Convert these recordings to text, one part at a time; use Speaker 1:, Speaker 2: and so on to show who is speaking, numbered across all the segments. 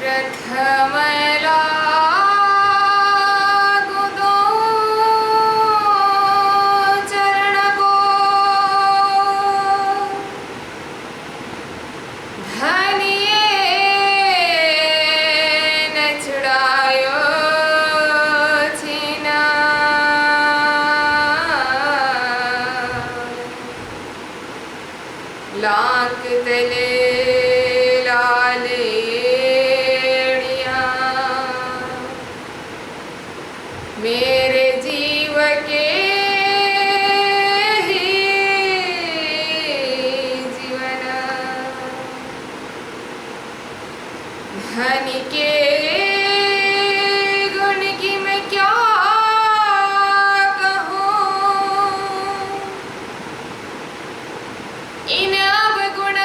Speaker 1: प्रथम लागू दो चरण को, धनिये न छुड़ायो छीना। लांक तले मेरे जीव के ही जीवन, धनी के गुण की मैं क्या कहूँ, इन अवगुण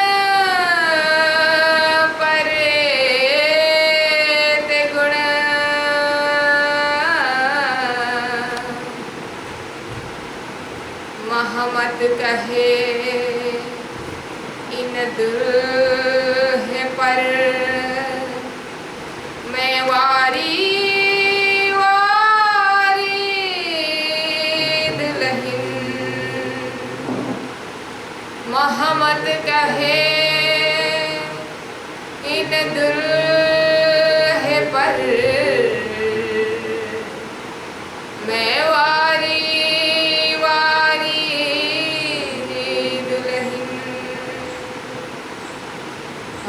Speaker 1: महमत कहे इन दुल्हे पर, मैं वारी वारी दुल्हन। महमत कहे इन दुल्हे पर, मैं वारी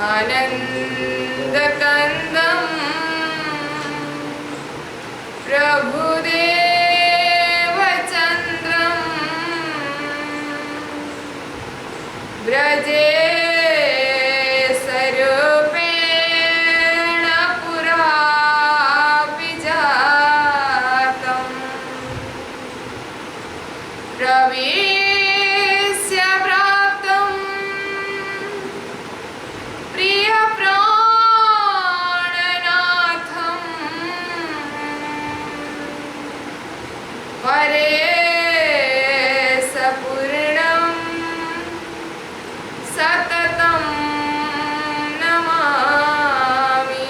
Speaker 1: आनंद कंदम प्रभुदेव चंद्रम, ब्रजे सरूपेण पुरा विजातम, प्रवेश्य प्राप्तम प्रिय प्राणनाथम, परेशपूर्णं सततं नमामि।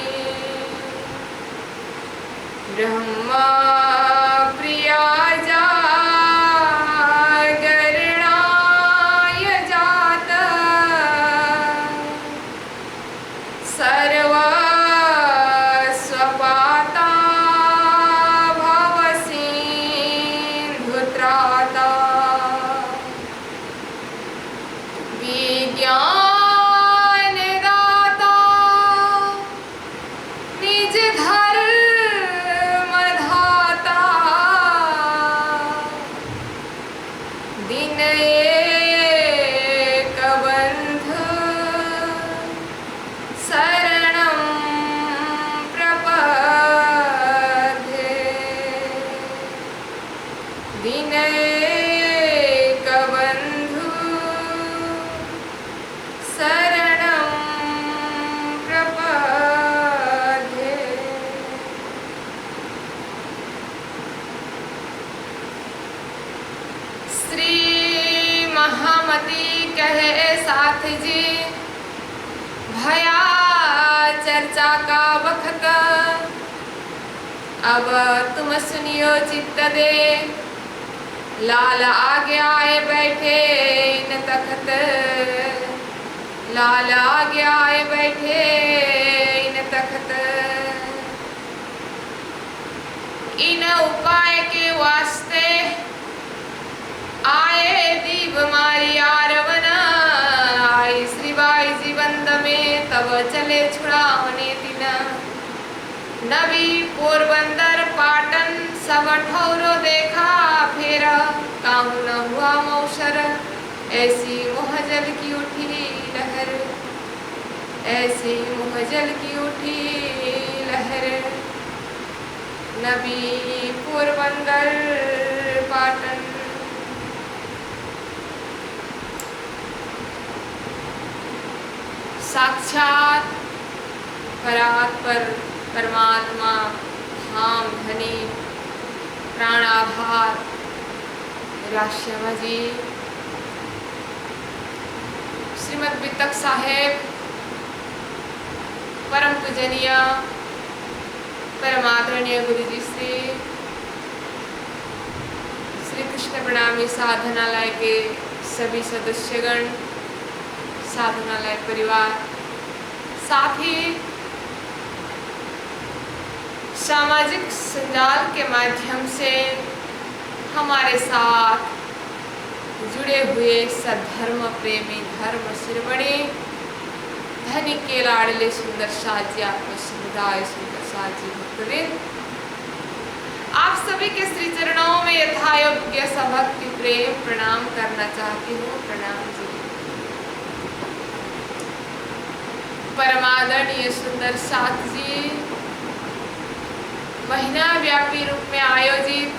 Speaker 1: ब्रह्मा प्रिया जागरणाय जात, सर्वस्वपाता भवसिन्धुत्राता, विज्ञानदाता निज धर्मधाता, दिन एक बंधु शरणं प्रपद्ये, दिन एक बंधु शरणं प्रपद्ये। श्री महामती कहे साथ जी, भया चर्चा का वक्त, अब तुम सुनियो चित्त दे। लाल आगे आए बैठे इन तख्त, लाल आगे आए बैठे इन तख्त, इन उपाय के वास्ते आए दीव मारी आरवन। आई श्री बाई जीवंत में तब चले छुड़ावने दिन, नवी पोरबंदर पाटन सब ठौरो देखा फेर, काहू न हुआ मौसर ऐसी मोहजल की उठी लहर, ऐसी मोहजल की उठी लहर। नवी पोरबंदर पाटन। साक्षात परात्पर परमात्मा धाम धनी प्राणाभार राश्यमजी श्रीमद बितक साहेब परम पूजनीय परमादरणीय गुरु जी श्री कृष्ण प्रणामी साधनालय के सभी सदस्यगण, साधनालय परिवार, साथ ही सामाजिक संजाल के माध्यम से हमारे साथ जुड़े हुए सद्धर्म प्रेमी धर्म शिरोमणि धनिक के लाडले सुंदर साजी आत्म समुदाय सुंदर साजी भक्तवृंद, आप सभी के श्री चरणों में यथायोग्य सभक्ति प्रेम प्रणाम करना चाहती हूँ। प्रणाम जी। परमादरणीय सुंदर साथ जी, महीना व्यापी रूप में आयोजित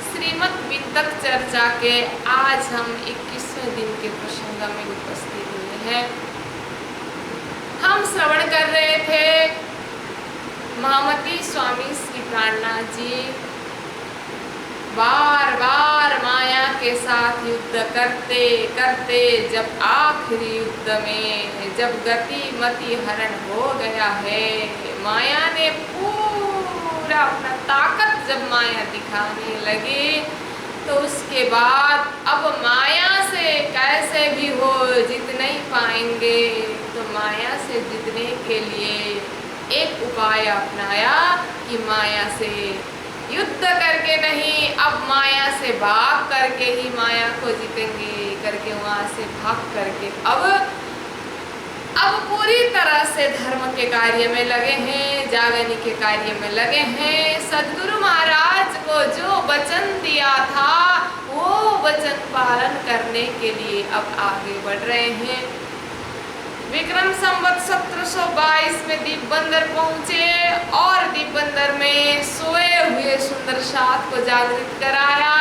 Speaker 1: श्रीमद् वितक चर्चा के आज हम 21वें दिन के प्रसंग में उपस्थित हुए हैं। हम श्रवण कर रहे थे महामती स्वामी श्री प्राणनाथ जी बार बार माया के साथ युद्ध करते करते जब आखिरी युद्ध में जब गति मति हरण हो गया है, माया ने पूरा अपना ताकत जब माया दिखाने लगी, तो उसके बाद अब माया से कैसे भी हो जीत नहीं पाएंगे, तो माया से जीतने के लिए एक उपाय अपनाया कि माया से युद्ध करके नहीं, अब माया से भाग करके ही माया को जीतेंगे करके वहां से भाग करके अब पूरी तरह से धर्म के कार्य में लगे हैं, जागने के कार्य में लगे हैं। सद्गुरु महाराज को जो वचन दिया था वो वचन पालन करने के लिए अब आगे बढ़ रहे हैं। विक्रम संवत 1722 में दीपबंदर पहुंचे और दीपबंदर में सोए हुए सुंदर साथ को जागृत कराया।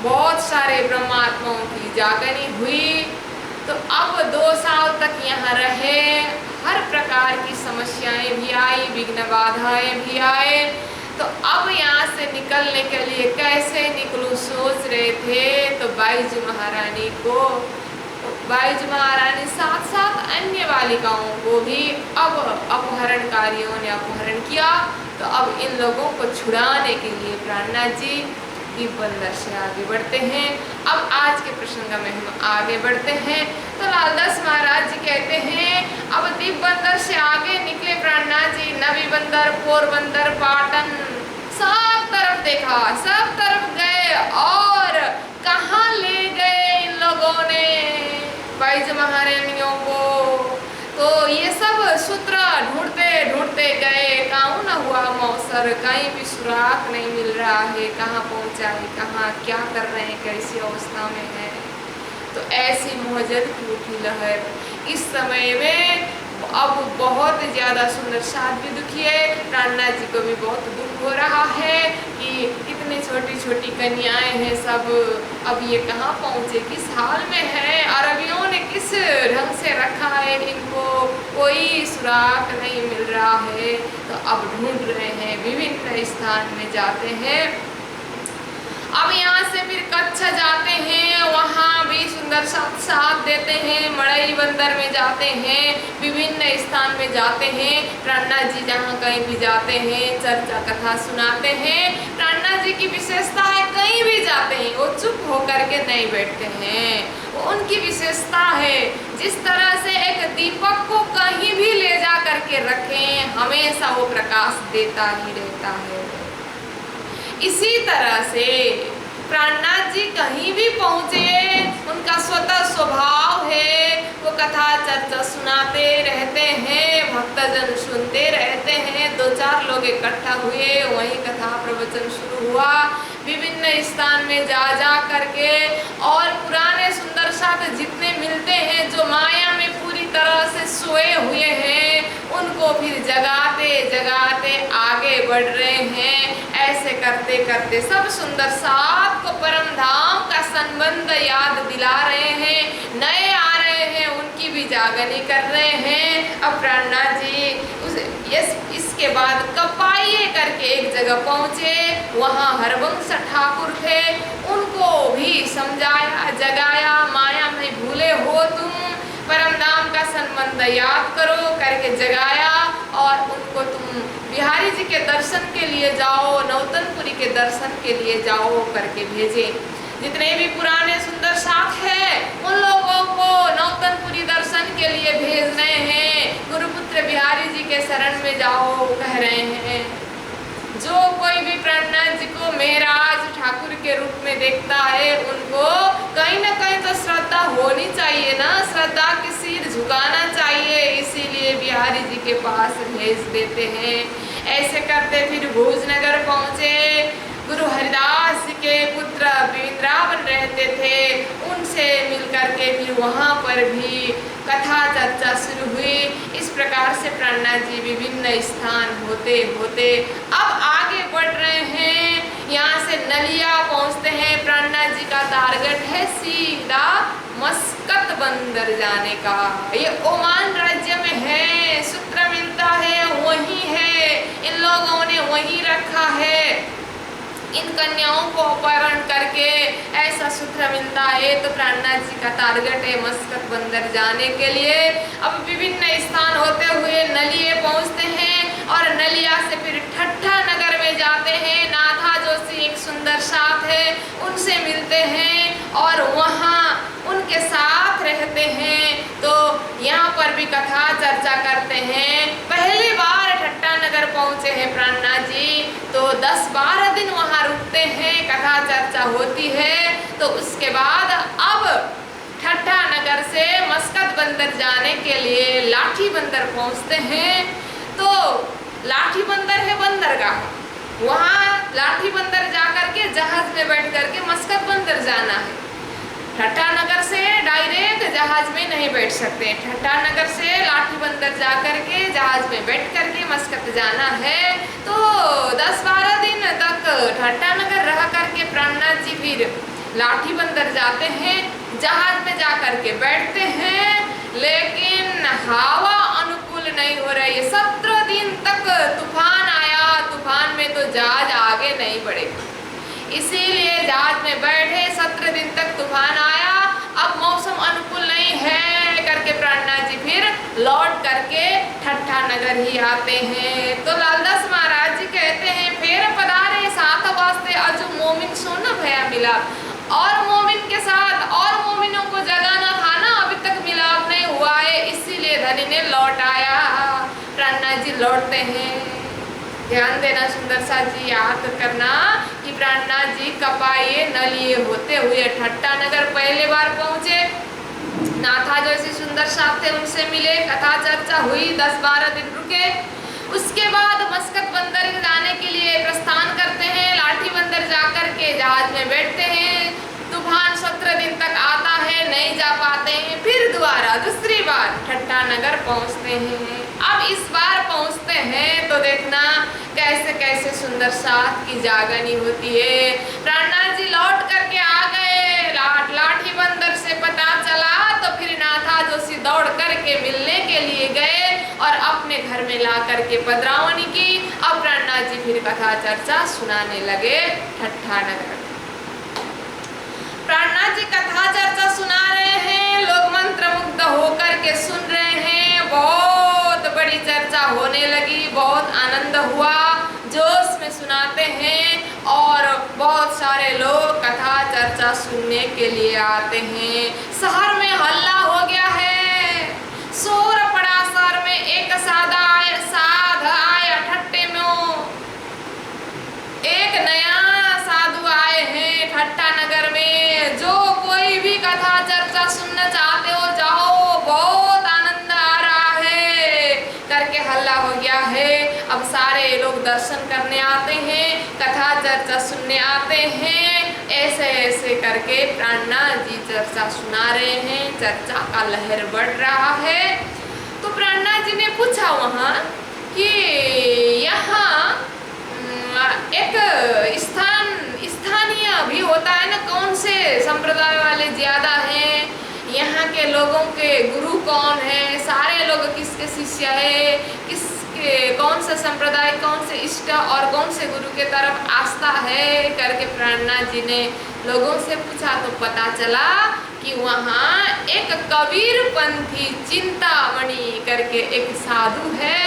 Speaker 1: बहुत सारे ब्रह्मात्माओं की जागनी हुई। तो अब 2 साल तक यहाँ रहे, हर प्रकार की समस्याएं भी आई, विघ्न बाधाएं भी आए। तो अब यहाँ से निकलने के लिए कैसे निकलूं सोच रहे थे, तो बाईजू महारानी साथ साथ अन्य बालिकाओं को भी अब अपहरणकारियों ने अपहरण किया। तो अब इन लोगों को छुड़ाने के लिए प्राणनाथ जी दीपबंदर से आगे बढ़ते हैं। अब आज के प्रसंग में हम आगे बढ़ते हैं। तो लालदास महाराज जी कहते हैं अब दीपबंदर से आगे निकले प्राणनाथ जी, नवी बंदर, पोरबंदर, पाटन, सब तरफ देखा, सब तरफ गए और कहाँ ले गए इन लोगों ने बाईजू महारानियों को। तो ये सब सूत्र ढूंढते ढूंढते गए, काहू न हुआ मौसर, कहीं भी सुराग नहीं मिल रहा है, कहाँ पहुंचा है, कहाँ क्या कर रहे हैं, कैसी अवस्था में है। तो ऐसी मोहजद की उठी लहर। इस समय में अब बहुत ज़्यादा सुंदर साथ भी दुखी है, प्राणनाथ जी को भी बहुत दुख हो रहा है कि इतनी छोटी छोटी कन्याएं हैं सब, अब ये कहाँ पहुँचे, किस हाल में है, अरबियों ने किस ढंग से रखा है इनको, कोई सुराग नहीं मिल रहा है। तो अब ढूंढ रहे हैं, विभिन्न स्थान में जाते हैं। अब यहाँ से फिर कच्छ जाते हैं, वहाँ भी सुंदर साथ देते हैं, मड़ई बंदर में जाते हैं, विभिन्न स्थान में जाते हैं। प्राणनाथ जी जहाँ कहीं भी जाते हैं चर्चा कथा सुनाते हैं। प्राणनाथ जी की विशेषता है कहीं भी जाते हैं वो चुप होकर के नहीं बैठते हैं, वो उनकी विशेषता है। जिस तरह से एक दीपक को कहीं भी ले जा करके रखें हमेशा वो प्रकाश देता ही रहता है, इसी तरह से प्राणनाथ जी कहीं भी पहुँचे उनका स्वतः स्वभाव है, वो कथा चर्चा सुनाते रहते हैं, भक्तजन सुनते रहते हैं। 2-4 लोग इकट्ठा हुए, वहीं कथा प्रवचन शुरू हुआ। विभिन्न स्थान में जा करके और पुराने सुंदर साथ जितने मिलते हैं जो माया में पूरी तरह से सोए हुए हैं, उनको फिर जगाते जगाते आगे बढ़ रहे हैं। ऐसे करते करते सब सुंदर साथ को परम धाम का संबंध याद दिला रहे हैं, नए आ रहे हैं उनकी उसकी भी जागनी कर रहे हैं। अब प्राणनाथ जी इसके बाद कपाइये करके एक जगह पहुँचे, वहाँ हरवंश ठाकुर थे, उनको भी समझाया जगाया, माया में भूले हो तुम, परम धाम का संबंध याद करो करके जगाया और उनको तुम बिहारी जी के दर्शन के लिए जाओ, नौतनपुरी के दर्शन के लिए जाओ करके भेजे। जितने भी पुराने सुंदर साथ हैं उन लोगों को नौतनपुरी दर्शन के लिए भेज रहे हैं, गुरुपुत्र बिहारी जी के शरण में जाओ कह रहे हैं। जो कोई भी प्राणनाथ जी को महाराज ठाकुर के रूप में देखता है उनको कहीं ना कहीं तो श्रद्धा होनी चाहिए ना, श्रद्धा के सिर झुकाना चाहिए, इसीलिए बिहारी जी के पास भेज देते हैं। ऐसे करते फिर भोजनगर पहुँचे। गुरु हरिदास जी के पुत्र वृंदावन रहते थे, उनसे मिलकर के फिर वहाँ पर भी कथा चर्चा शुरू हुई। इस प्रकार से प्राणनाथ जी विभिन्न स्थान होते होते अब आगे बढ़ रहे हैं। यहाँ से नलिया पहुँचते हैं। प्राणनाथ जी का टारगेट है सीधा मस्कत बंदर जाने का। ये ओमान राज्य में है, सूत्र मिलता है वही है, इन लोगों ने वही रखा है। इन कन्याओं को अपहरण करके ऐसा सूत्र मिलता है। तो प्राणनाथ जी का टारगेट है मस्कत बंदर जाने के लिए। अब विभिन्न स्थान होते हुए नलिये पहुंचते हैं और नलिया से फिर ठट्ठा नगर में जाते हैं। नाथा जोशी एक सुंदर साथ है, उनसे मिलते हैं और वहाँ उनके साथ रहते हैं। तो यहाँ पर भी कथा चर्चा करते हैं। पहली बार ठट्ठा नगर पहुँचे हैं प्राणनाथ जी, तो 10-12 दिन वहाँ रुकते हैं, कथा चर्चा होती है। तो उसके बाद अब ठट्ठा नगर से मस्कत बंदर जाने के लिए लाठी बंदर पहुँचते हैं। तो लाठी बंदर है बंदरगाह, वहाँ लाठी बंदर जाकर के जहाज में बैठ करके मस्कत बंदर जाना है। ठट्ठा नगर से डायरेक्ट जहाज में नहीं बैठ सकते, ठट्ठा नगर से लाठी बंदर जा करके जहाज में बैठ करके मस्कत जाना है। तो 10-12 दिन तक ठट्ठा नगर रह करके प्राणनाथ जी फिर लाठी बंदर जाते हैं, जहाज में जा करके बैठते हैं, लेकिन हवा अनुकूल नहीं हो रही है। 17 दिन तक तूफान आया, तूफान में तो जहाज आगे नहीं बढ़ेगा, इसीलिए जहाज में बैठे। 17 दिन तक तूफान आया, अब मौसम अनुकूल नहीं है करके प्राणनाथ जी फिर लौट करके ठट्ठा नगर ही आते हैं। तो लालदास महाराज जी कहते हैं फिर पधारे साथ वास्ते अजू मोमिन सोना भया मिला, और मोमिन के साथ और मोमिनों को जगाना था ना, अभी तक मिलाप नहीं हुआ है, इसीलिए धनी ने लौट आया। प्राणनाथ जी लौटते हैं। ध्यान देना सुंदर सा जी, याद करना कि प्राणनाथ जी कपाइये नलिये होते हुए ठट्ठा नगर पहले बार पहुँचे। नाथा जैसे सुंदर साथ थे, उनसे मिले, कथा चर्चा हुई, 10-12 दिन रुके। उसके बाद मस्कत बंदर जाने के लिए प्रस्थान करते हैं। लाठी बंदर जाकर के जहाज में बैठते हैं। तूफान 17 दिन तक आता है, नहीं जा पाते हैं। फिर दोबारा दूसरी बार ठट्ठा नगर पहुँचते हैं। अब इस बार पहुँचते हैं तो देखना कैसे कैसे सुंदर साथ की जागनी होती है। प्राणनाथ जी लौट करके आ गए। लाठी बंदर से पता चला तो फिर नाथा जोशी दौड़ करके मिलने के लिए गए और अपने घर में ला करके पधरावनी की। अब प्राणनाथ जी फिर कथा चर्चा सुनाने लगे ठट्ठा नगर। प्राणनाथ जी कथा चर्चा सुना रहे हैं, लोग मंत्रमुग्ध होकर के सुन रहे हैं। बहुत बड़ी चर्चा होने लगी, बहुत आनंद हुआ, जोश में सुनाते हैं और बहुत सारे लोग कथा चर्चा सुनने के लिए आते हैं। शहर में हल्ला हो गया है, शोर पड़ा शहर में। एक साध आया ठट्टे में, एक नया साधु आए हैं ठट्टा नगर में। जो कोई भी कथा चर्चा सुनना चाहते हो जाओ, बहुत आनंद आ रहा है करके हल्ला हो गया है। अब सारे लोग दर्शन करने आते हैं, कथा चर्चा सुनने आते हैं। ऐसे ऐसे करके प्राणनाथ जी चर्चा सुना रहे हैं, चर्चा का लहर बढ़ रहा है। तो प्राणनाथ जी ने पूछा वहाँ कि यहाँ एक स्थानीय भी होता है ना, कौन से संप्रदाय वाले ज्यादा हैं, यहाँ के के लोगों के गुरु कौन है, सारे लोग किसके शिष्य है, किसके कौन सा संप्रदाय, कौन से इष्ट और कौन से गुरु के तरफ आस्था है करके प्राणनाथ जी ने लोगों से पूछा तो पता चला कि वहाँ एक कबीरपंथी चिंतामणि करके एक साधु है,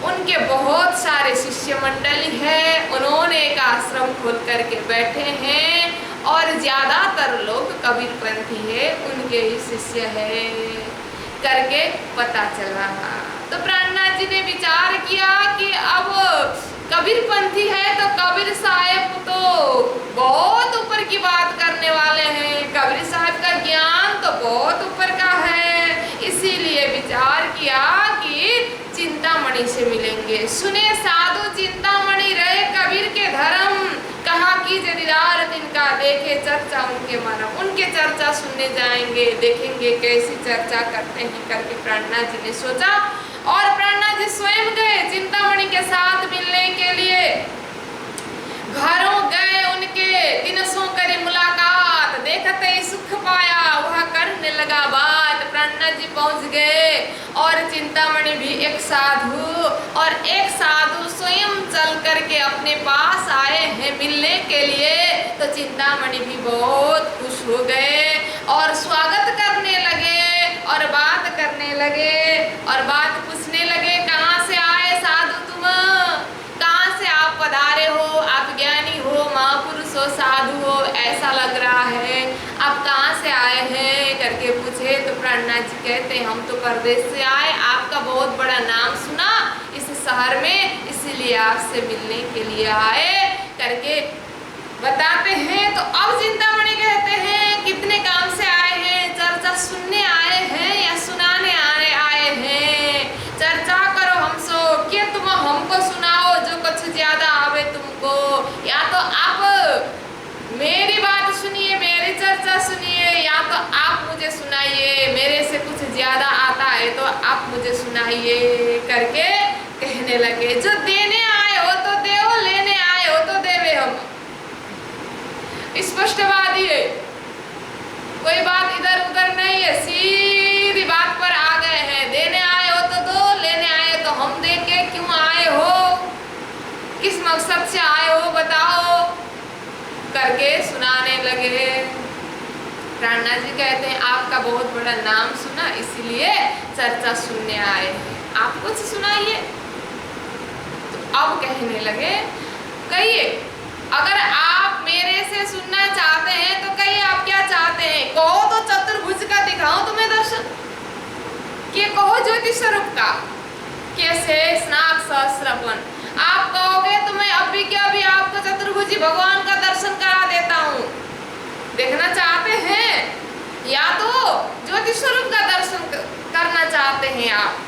Speaker 1: उनके बहुत सारे शिष्य मंडली है, उन्होंने एक आश्रम खोल करके बैठे हैं और ज्यादातर लोग कबीरपंथी है, उनके ही शिष्य है करके पता चला। तो प्राणनाथ जी ने विचार किया कि अब कबीरपंथी है तो कबीर साहब तो बहुत ऊपर की बात करने वाले हैं, कबीर साहब का ज्ञान तो बहुत ऊपर का है, इसीलिए विचार किया कि चिंतामणि से मिलेंगे। सुने साधु चिंतामणि रहे कबीर के धर्म, कहा कि जदीदार तिनका देखे चर्चा उनके मरम, उनके चर्चा सुनने जाएंगे, देखेंगे कैसी चर्चा करते हैं करके प्राणनाथ जी ने सोचा। और प्राणनाथ जी स्वयं गए चिंतामणि के साथ मिलने के लिए, घरों गए, उनके दिनसों करी मुलाकात, देखते ही सुख पाया, वह करने लगा बात। प्राणनाथ जी पहुंच गए और चिंतामणि भी एक साधु और एक साधु स्वयं चल करके अपने पास आए हैं मिलने के लिए। तो चिंतामणि भी बहुत खुश हो गए और स्वागत करने लगे और बात करने लगे और बात पूछने लगे, कहाँ से आए साधु तुम, कहाँ से आप पधारे हो, आप ज्ञानी हो, महापुरुष हो, साधु हो, ऐसा लग रहा है, आप कहाँ से आए हैं करके पूछे। तो प्राणनाथ जी कहते हैं हम तो परदेश से आए, आपका बहुत बड़ा नाम सुना इस शहर में, इसीलिए आपसे मिलने के लिए आए करके बताते हैं। तो अब चिंतामणि कहते हैं कितने काम से आए हैं, चर्चा सुनने आए हैं या सुनाने आए हैं, चर्चा करो हमसे कि तुम हमको सुनाओ जो कुछ ज्यादा आवे तुमको, या तो आप मेरी बात सुनिए, मेरी चर्चा सुनिए, या तो आप मुझे सुनाइए, मेरे से कुछ ज्यादा आता है तो आप मुझे सुनाइए करके कहने लगे। जो देने आए हो तो देओ, लेने आए हो तो देवे हम, स्पष्टवादी है, कोई बात इधर उधर नहीं है, सीधी बात पर आ गए हैं। देने आए हो तो दो, लेने आए तो हम देंगे, क्यों आए हो, किस मकसद से आए हो बताओ करके सुनाने लगे। प्राणनाथ जी कहते हैं आपका बहुत बड़ा नाम सुना इसीलिए चर्चा सुनने आए हैं, आप कुछ सुनाइए। तो अब कहने लगे कहिए, अगर आप मेरे से सुनना चाहते हैं तो कहिए आप क्या चाहते हैं, कहो तो चतुर्भुज का दिखाऊं तुम्हें दर्शन, कि कहो ज्योतिष स्वरूप का, कैसे स्नाक सहस्रपन, आप कहोगे तो मैं अभी के अभी आपको चतुर्भुजी भगवान का दर्शन करा देता हूँ। देखना चाहते हैं या तो ज्योतिष स्वरूप का दर्शन करना चाहते हैं आप,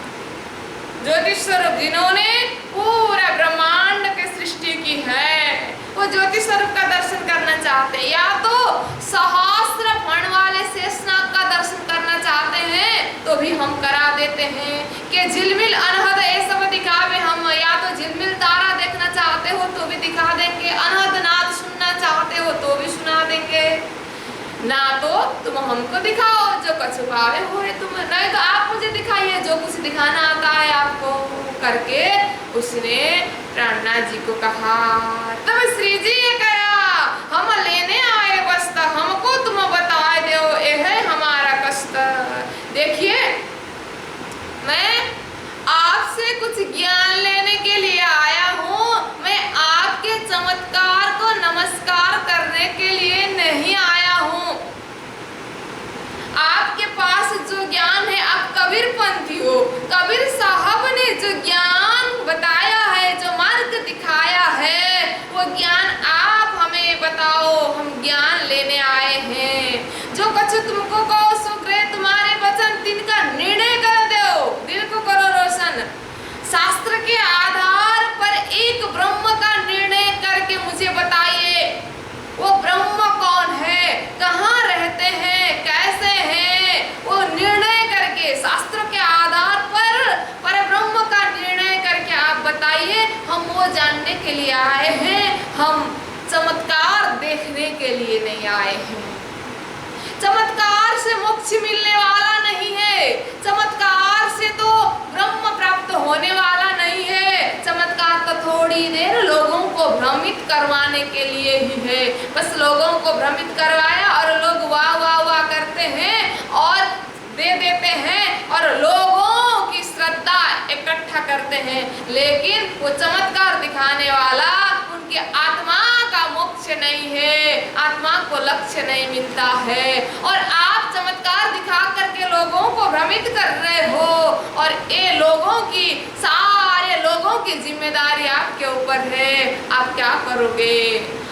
Speaker 1: ज्योतिष स्वरूप जिन्होंने पूरा ब्रह्मांड की सृष्टि की है वो ज्योतिष स्वरूप का दर्शन करना चाहते हैं, या तो सहस्त्र फण वाले शेषनाग का दर्शन करना चाहते हैं तो भी हम करा देते हैं कि झिलमिल अनहद ये सब दिखावे हम, या तो झिलमिल तारा देखना चाहते हो तो भी दिखा देंगे, अनहद नाद सुनना चाहते हो तो भी सुना देंगे, ना तो तुम हमको दिखाओ जो कुछ पावे हो तुम, नहीं तो आप मुझे दिखाइए जो कुछ दिखाना आता है आपको करके उसने प्राणनाथ जी को कहा। तब श्री जी ने कहा हम लेने आए वस्त, हमको तुम बता दो ये है हमारा कष्ट। देखिए मैं आपसे कुछ ज्ञान लेने के लिए आया हूँ, मैं आपके चमत्कार को नमस्कार करने के लिए नहीं आया हूँ। आपके पास जो ज्ञान है, आप कबीरपंथी हो, कबीर साहब ने जो ज्ञान बताया है, जो मार्ग दिखाया है, वो ज्ञान आप हमें बताओ, हम ज्ञान लेने आए हैं। जो कुछ तुमको कहो सुग्रे तुम्हारे वचन तिनका निर्णय कर दो, दिल को करो रोशन। शास्त्र के आधार पर एक ब्रह्म का निर्णय करके मुझे बताइए, वो ब्रह्म कौन है, कहाँ रहते हैं, कैसे हैं, वो निर्णय करके शास्त्र के आधार पर ब्रह्म का निर्णय करके आप बताइए। हम वो जानने के लिए आए हैं, हम चमत्कार देखने के लिए नहीं आए हैं। चमत्कार से मोक्ष मिलने वाला नहीं है, चमत्कार से तो ब्रह्म प्राप्त होने वाला नहीं है। चमत्कार तो थोड़ी देर लोगों को भ्रमित करवाने के लिए ही है, बस लोगों को भ्रमित करवाया और लोग वाह वाह वाह करते हैं और दे देते हैं और लोगों की श्रद्धा इकट्ठा करते हैं, लेकिन वो चमत्कार दिखाने वाला उनकी आत्मा का मोक्ष नहीं है, आत्मा को लक्ष्य नहीं मिलता है। और आप चमत्कार दिखा करके लोगों को भ्रमित कर रहे हो और ये लोगों की सारे लोगों की जिम्मेदारी आपके ऊपर है। आप क्या करोगे?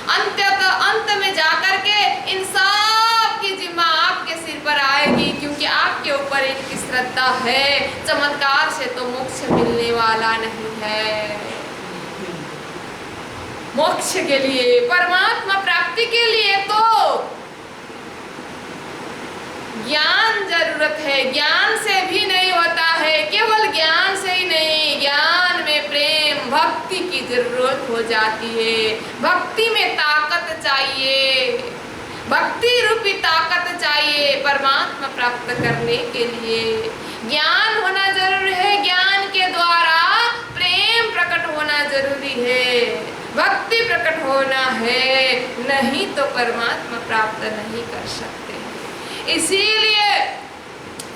Speaker 1: अंत में जाकर के इन सब की जिम्मा आपके सिर पर आएगी, क्योंकि आपके ऊपर इनकी श्रद्धा है। चमत्कार से तो मोक्ष मिलने वाला नहीं है। मोक्ष के लिए, परमात्मा प्राप्ति के लिए तो ज्ञान जरूरत है। ज्ञान से भी नहीं होता है, केवल ज्ञान से ही नहीं, ज्ञान में प्रेम भक्ति की जरूरत हो जाती है। भक्ति में ताकत चाहिए, भक्ति रूपी ताकत चाहिए परमात्मा प्राप्त करने के लिए। ज्ञान होना जरूरी है, ज्ञान के द्वारा प्रेम प्रकट होना जरूरी है, भक्ति प्रकट होना है, नहीं तो परमात्मा प्राप्त नहीं कर सकते। इसीलिए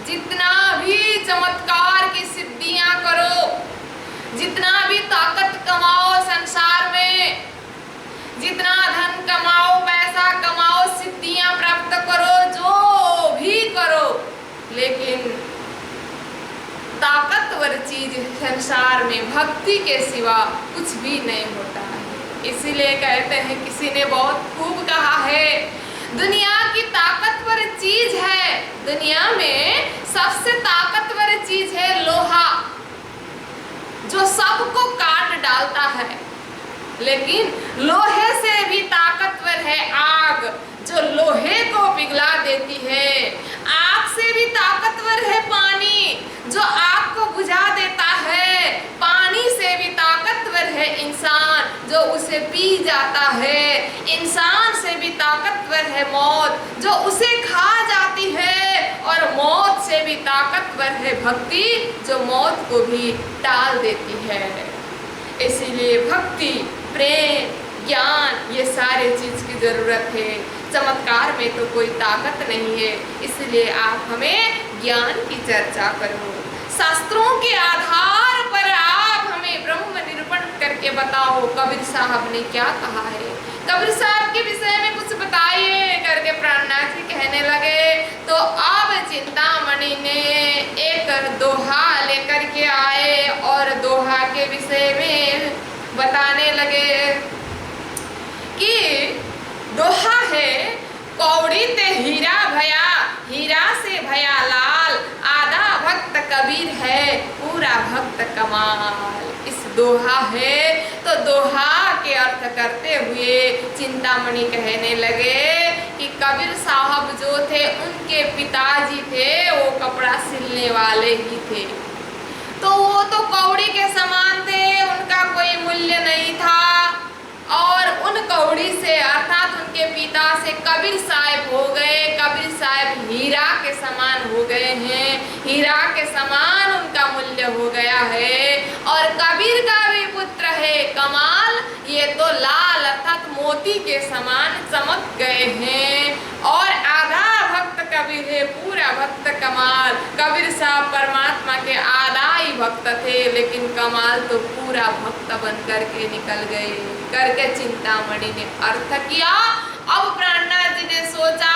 Speaker 1: जितना भी चमत्कार की सिद्धियां करो, जितना भी ताकत कमाओ संसार में, जितना धन कमाओ, पैसा कमाओ, सिद्धियां प्राप्त करो, जो भी करो, लेकिन ताकतवर चीज संसार में भक्ति के सिवा कुछ भी नहीं होता है। इसीलिए कहते हैं, किसी ने बहुत खूब कहा है, दुनिया की ताकतवर चीज है, दुनिया में सबसे ताकतवर चीज है लोहा, जो सबको काट डालता है। लेकिन लोहे से भी ताकतवर है आग, जो लोहे को पिघला देती है। आग से भी ताकतवर है पानी, जो आग को बुझा देता है। पानी से भी ताकतवर है इंसान, जो उसे पी जाता है। इंसान से भी ताकतवर है मौत, जो उसे खा जाती है। और मौत से भी ताकतवर है भक्ति, जो मौत को भी टाल देती है। इसीलिए भक्ति, प्रेम, ज्ञान, ये सारे चीज की जरूरत है। चमत्कार में तो कोई ताकत नहीं है, इसलिए आप हमें ज्ञान की चर्चा करो। शास्त्रों के आधार पर आप हमें ब्रह्म निरूपण करके बताओ, कबीर साहब ने क्या कहा है। कबीर साहब के विषय में कुछ बताइए करके प्राणनाथ जी कहने लगे। तो अब चिंतामणि ने एक दोहा लेकर के आए और दोहा के विषय में बताने लगे कि दोहा है, कौड़ी ते हीरा भया, हीरा से भया लाल, आधा भक्त कबीर है, पूरा भक्त कमाल। इस दोहा है। तो दोहा के अर्थ करते हुए चिंतामणि कहने लगे कि कबीर साहब जो थे, उनके पिताजी थे वो कपड़ा सिलने वाले ही थे, तो वो तो कौड़ी के समान थे, उनका कोई मूल्य नहीं था। और उन कौड़ी से अर्थात उनके पिता से कबीर साहब हो गए। कबीर साहब हीरा के समान हो गए हैं, हीरा के समान उनका मूल्य हो गया है। और कबीर का भी पुत्र है कमाल, ये तो लाल अर्थात मोती के समान चमक गए हैं। और आधा भक्त कबीर है, पूरा भक्त कमाल। कबीर साहब परमात्मा के आधा ही भक्त थे, लेकिन कमाल तो पूरा भक्त बन करके निकल गए करके चिंतामणि ने अर्थ किया। अब प्राणनाथ जी ने सोचा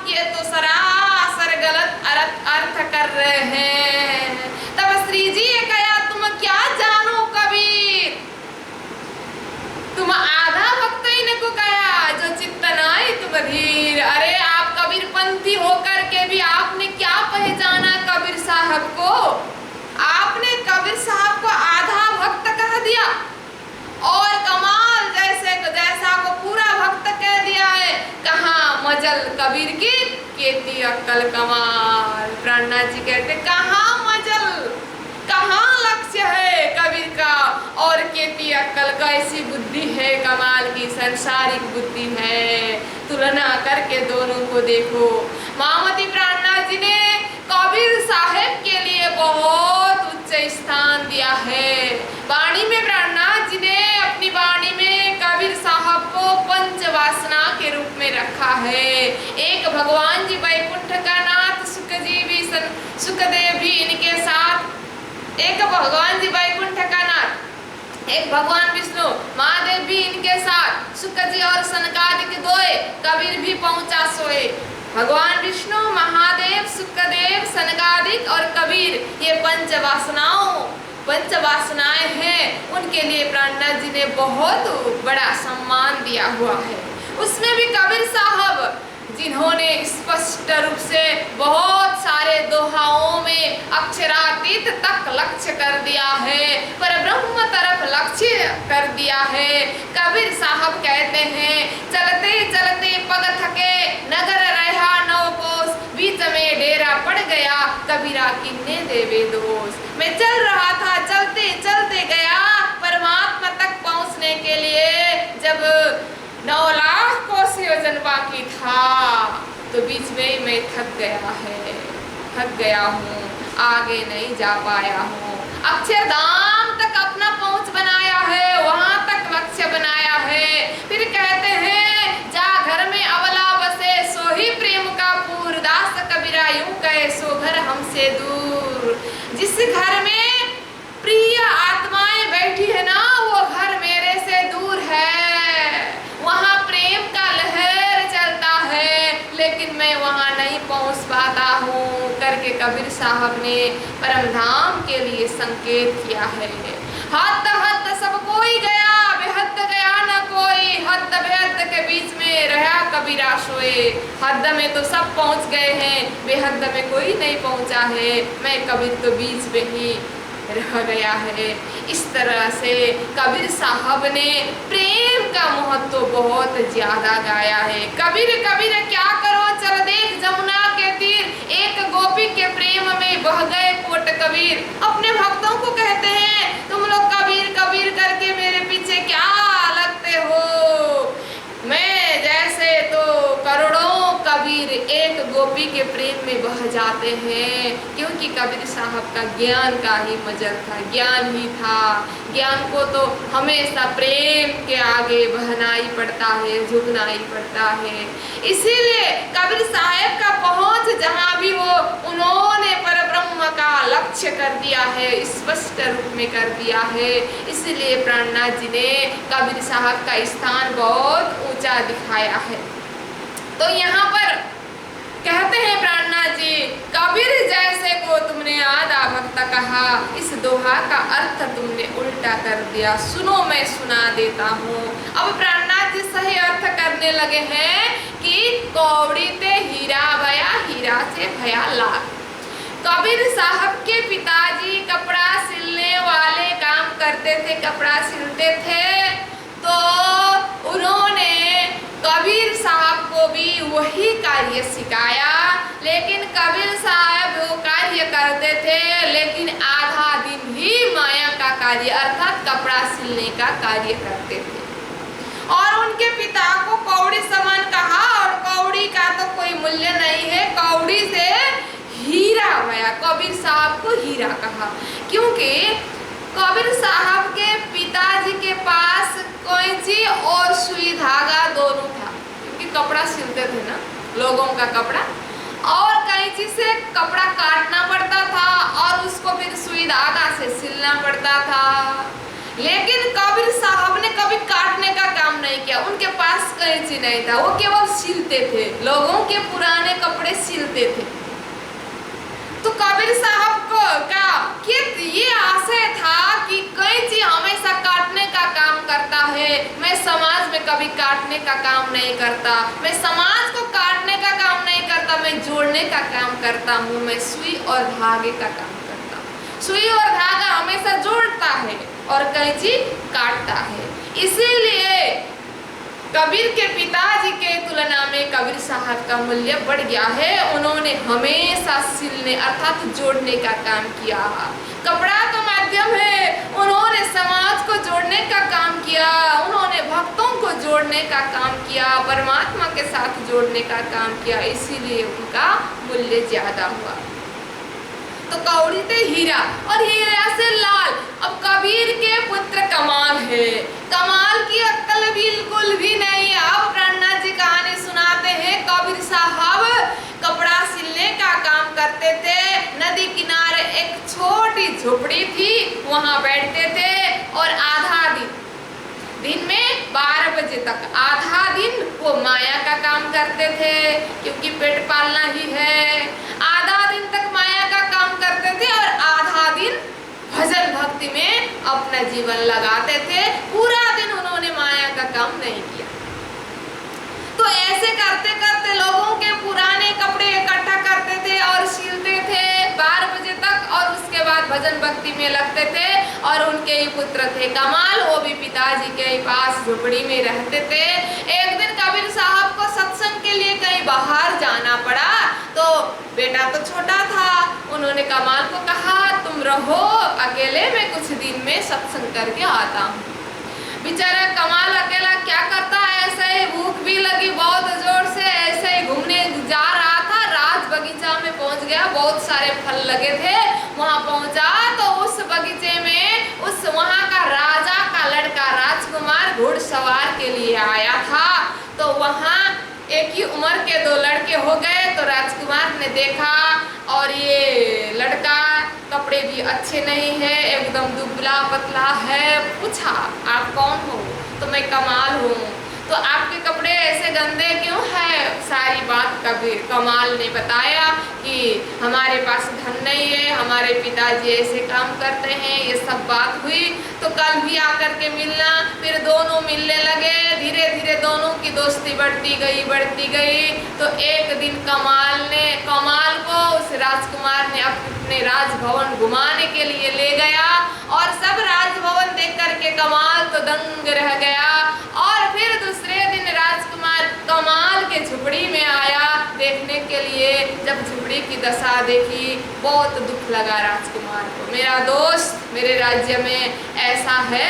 Speaker 1: ये तो सरासर गलत अर्थ कर रहे हैं। तब श्री जी ने कहा, तुम क्या जानो कबीर, तुम आधा भक्त इनको कहा, जो चित्त नाई तुम धीर। अरे आप कबीर पंथी होकर के भी आपने क्या पहचाना कबीर साहब को? आपने कबीर साहब को आधा भक्त कह दिया और कमाल जैसा को पूरा भक्त कह दिया है। कहाँ मजल कबीर की, केती अक्कल कमाल। प्राणनाथ जी कहते, कहाँ मजल, कहाँ लक्ष्य है कबीर का और केती अक्कल का। ऐसी बुद्धि है कमाल की, संसारिक बुद्धि है। तुलना करके दोनों को देखो। महामती प्राणनाथ जी ने कबीर साहब के लिए बहुत उच्च स्थान दिया है। वाणी में प्राणनाथ जी ने अपनी वाणी में कबीर साहब को पंचवासना के रूप में रखा है। एक भगवान जी वैकुंठ का नाथ सुखदेव भी इनके साथ, एक भगवान जी वैकुंठ का नाथ, एक भगवान विष्णु महादेव भी इनके साथ, सुख जी और सनकादिक दोए, कबीर भी पहुंचा सोए। भगवान विष्णु महादेव सुखदेव सनकादिक और कबीर ये पंचवासनाएं हैं, उनके लिए प्राणनाथ जी ने बहुत बड़ा सम्मान दिया हुआ है। उसमें भी कबीर साहब जिन्होंने स्पष्ट रूप से बहुत सारे दोहाओं में अक्षरातीत तक लक्ष्य कर दिया है, पर ब्रह्म तरफ लक्ष्य कर दिया है। कबीर साहब कहते हैं, चलते चलते पग थके नगर रहा नौ कोस, बीच में डेरा पड़ गया कबीरा किन्ने देवे दोष। मैं चल रहा था, चलते चलते गया परमात्मा तक पहुंचने के लिए, जब 9 लाख कोस योजन बाकी था तो बीच में ही मैं थक गया हूँ, आगे नहीं जा पाया हूँ। अक्षरधाम तक अपना पहुंच बनाया है, वहां तक लक्ष्य बनाया है। फिर कहते हैं, जा घर में अवला बसे सो ही प्रेम का पूर, दास कबीरा यूं कहे सो घर हमसे दूर। जिस घर में प्रिय आत्माएं बैठी है ना, वो घर मेरे से दूर है, वहाँ प्रेम का लहर चलता है, लेकिन मैं वहाँ नहीं पहुँच पाता हूँ करके कबीर साहब ने परम धाम के लिए संकेत किया है। हद हद सब कोई गया, बेहद गया न कोई, हद बेहद के बीच में रहा कबीरा सोए। हद में तो सब पहुँच गए हैं, बेहद में कोई नहीं पहुँचा है, मैं कबीर तो बीच में ही रह गया है। इस तरह से कबीर साहब ने प्रेम का महत्व बहुत ज्यादा गाया है। कबीर कबीर क्या करो चल देख जमुना के तीर, एक गोपी के प्रेम में बह गए कोट कबीर। अपने भक्तों को कहते हैं, तुम लोग कबीर कबीर करके मेरे पीछे क्या लगते हो, मैं जैसे तो करोड़ों कबीर एक गोपी के प्रेम में बह जाते हैं, क्योंकि कबीर साहब का ज्ञान का ही मजर था, ज्ञान ही था। ज्ञान को तो हमेशा प्रेम के आगे बहना ही पड़ता है, झुकना ही पड़ता है। इसीलिए कबीर साहब का पहुंच जहाँ भी हो, उन्होंने परब्रह्म का लक्ष्य कर दिया है, स्पष्ट रूप में कर दिया है। इसलिए प्राणनाथ जी ने कबीर साहब का स्थान बहुत ऊंचा दिखाया है। तो यहाँ पर कहते हैं प्राणनाथ जी, कबीर जैसे को तुमने आधा भक्त कहा, इस दोहा का अर्थ तुमने उल्टा कर दिया, सुनो मैं सुना देता हूँ। अब प्राणनाथ जी सही अर्थ करने लगे हैं कि कौड़ी ते हीरा भया, हीरा से भया लाख। कबीर साहब के पिताजी कपड़ा सिलने वाले काम करते थे, कपड़ा सिलते थे, तो उन्होंने कबीर साहब को भी वही कार्य सिखाया। लेकिन कबीर साहब वो कार्य करते थे, लेकिन आधा दिन ही माया का कार्य अर्थात कपड़ा सिलने का कार्य करते थे। और उनके पिता को कौड़ी समान कहा, और कौड़ी का तो कोई मूल्य नहीं है, कौड़ी से हीरा भया, कबीर साहब को हीरा कहा, क्योंकि कबीर साहब के पिताजी के पास कैंची और सुई धागा दोनों था, क्योंकि कपड़ा सिलते थे ना लोगों का कपड़ा, और कैंची से कपड़ा काटना पड़ता था और उसको फिर सुई धागा से सिलना पड़ता था। लेकिन कबीर साहब ने कभी काटने का काम नहीं किया, उनके पास कैंची नहीं था, वो केवल सिलते थे, लोगों के पुराने कपड़े सिलते थे। तो कबीर साहब को ये आशय था कि कैंची हमेशा काटने का काम करता है, मैं समाज में कभी काटने का काम नहीं करता, मैं समाज को काटने का काम नहीं करता, मैं जोड़ने का काम करता हूँ, मैं सुई और धागे का काम करता हूँ। सुई और धागा हमेशा जोड़ता है और कैंची काटता है। इसीलिए कबीर के पिताजी के तुलना में कबीर साहब का मूल्य बढ़ गया है। उन्होंने हमेशा सिलने अर्थात जोड़ने का काम किया। कपड़ा तो माध्यम है। उन्होंने समाज को जोड़ने का काम किया, उन्होंने भक्तों को जोड़ने का काम किया, परमात्मा के साथ जोड़ने का काम किया, इसीलिए उनका मूल्य ज्यादा हुआ। तो कौड़ी थे हीरा और हीरा से लाल। अब कबीर के पुत्र कमाल है, कमाल की अक्ल बिल्कुल भी नहीं। अब प्रणनाथ जी कहानी सुनाते हैं। कबीर साहब कपड़ा सिलने का काम करते थे। नदी किनारे एक छोटी झोपड़ी थी, वहां बैठते थे और आधा दिन में 12 बजे तक आधा दिन वो माया का काम करते थे, क्योंकि पेट पालना ही है। आधा दिन तक माया का काम करते थे और आधा दिन भजन भक्ति में अपना जीवन लगाते थे। पूरा दिन उन्होंने माया का काम नहीं किया। तो ऐसे करते करते लोगों के पुराने कपड़े इकट्ठा करते थे और सिलते थे 12 बजे तक, और उसके बाद भजन भक्ति में लगते थे। और उनके ही पुत्र थे कमाल, वो भी पिताजी के ही पास झोपड़ी में रहते थे। एक दिन कबीर साहब को सत्संग के लिए कहीं बाहर जाना पड़ा। तो बेटा तो छोटा था, उन्होंने कमाल को कहा तुम रहो अकेले, मैं कुछ दिन में सत्संग करके आता हूँ। बेचारा कमाल अकेला क्या करता है, ऐसे ही भूख भी लगी बहुत जोर से, ऐसे ही घूमने जा रहा था। राज बगीचा में पहुंच गया, बहुत सारे फल लगे थे। वहां पहुंचा तो उस बगीचे में उस वहां का राजा का लड़का राजकुमार घुड़सवार के लिए आया था। तो वहां एक ही उम्र के 2 लड़के हो गए। तो राजकुमार ने देखा और ये लड़का कपड़े भी अच्छे नहीं है, एकदम दुबला पतला है। पूछा आप कौन हो? तो मैं कमाल हूँ। तो आपके कपड़े ऐसे गंदे क्यों है? सारी बात कबीर कमाल ने बताया कि हमारे पास धन नहीं है, हमारे पिताजी ऐसे काम करते हैं, ये सब बात हुई। तो कल भी आकर के मिलना। फिर दोनों मिलने लगे, धीरे धीरे दोनों की दोस्ती बढ़ती गई। तो एक दिन कमाल को उस राजकुमार ने अपने राजभवन घुमाने के लिए ले गया और सब राजभवन देख करके कमाल तो दंग रह गया। और फिर दूसरे दिन राजकुमार कमाल के झुपड़ी में आया देखने के लिए। जब झुपड़ी की दशा देखी बहुत दुख लगा राजकुमार को। मेरा दोस्त मेरे राज्य में ऐसा है,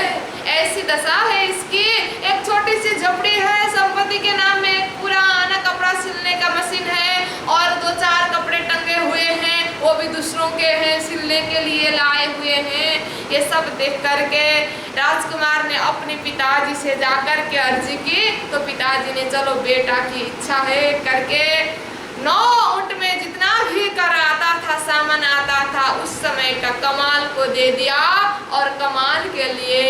Speaker 1: ऐसी दशा है इसकी। एक छोटी सी झुपड़ी है, संपत्ति के नाम में एक पुराना कपड़ा सिलने का मशीन है और 2-4 कपड़े टंगे हुए हैं, वो भी दूसरों के हैं, सिलने के लिए लाए हुए हैं। ये सब देख करके राजकुमार ने अपने पिताजी से जाकर के अर्जी की। तो पिताजी ने चलो बेटा की इच्छा है करके 9 ऊंट में जितना भी कर आता था, सामान आता था, उस समय का कमाल को दे दिया। और कमाल के लिए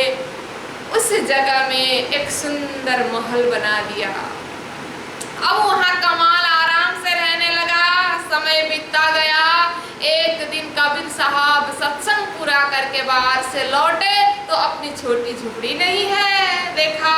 Speaker 1: उस जगह में एक सुंदर महल बना दिया। अब वहाँ कमाल आराम से रहने लगा। समय बीतता गया। एक दिन कबीर साहब सत्संग पूरा करके बाहर से लौटे तो अपनी छोटी झुपड़ी नहीं है, देखा।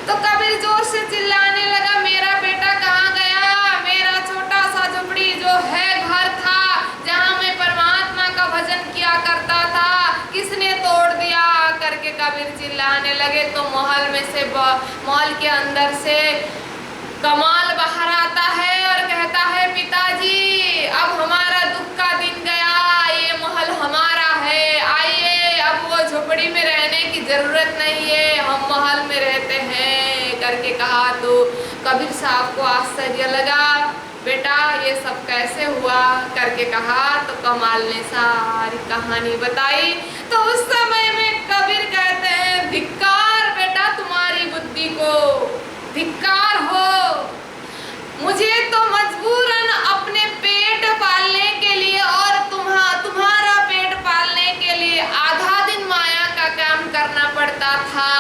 Speaker 1: तो कबीर जोर से चिल्लाने लगा, मेरा बेटा कहाँ गया? मेरा छोटा सा झुपड़ी जो है घर था, जहाँ मैं परमात्मा का भजन किया करता था, किसने तोड़ दिया? करके कबीर चिल्लाने लगे। तो महल के अंदर से कमाल बाहर आता है और कहता है पिताजी अब हमारा दुख का दिन गया, ये महल हमारा है, आइए अब वो झोपड़ी में रहने की जरूरत नहीं है, हम महल में रहते हैं करके कहा। तो कबीर साहब को आश्चर्य लगा, बेटा ये सब कैसे हुआ करके कहा। तो कमाल ने सारी कहानी बताई। तो उस समय में कबीर कहते हैं धिक्कार बेटा तुम्हारी बुद्धि को, धिक्कार हो। मुझे तो मजबूरन अपने पेट पालने के लिए और तुम्हारा पेट पालने के लिए आधा दिन माया का काम करना पड़ता था,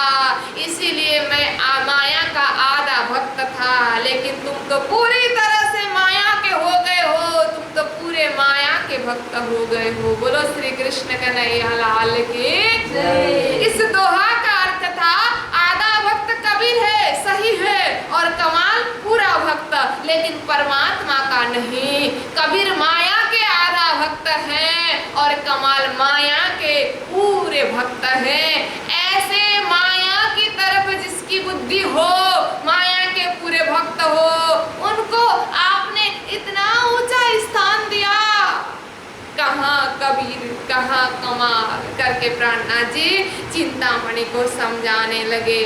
Speaker 1: इसीलिए मैं माया का आधा भक्त था। लेकिन तुम तो पूरी तरह से माया के हो गए हो, तुम तो पूरे माया के भक्त हो गए हो। बोलो श्री कृष्ण कन्हैया लाल की जय। इस दोहा का अर्थ था आधा भक्त कबीर है, सही है, और कमाल पूरा भक्त, लेकिन परमात्मा का नहीं। कबीर माया के आधा भक्त है और कमाल माया के पूरे भक्त हैं। ऐसे माया की तरफ जिसकी बुद्धि हो, माया के पूरे भक्त हो, उनको आपने इतना ऊंचा स्थान दिया। कहाँ कबीर कहाँ कमाल करके प्राणनाथ जी चिंतामणि को समझाने लगे।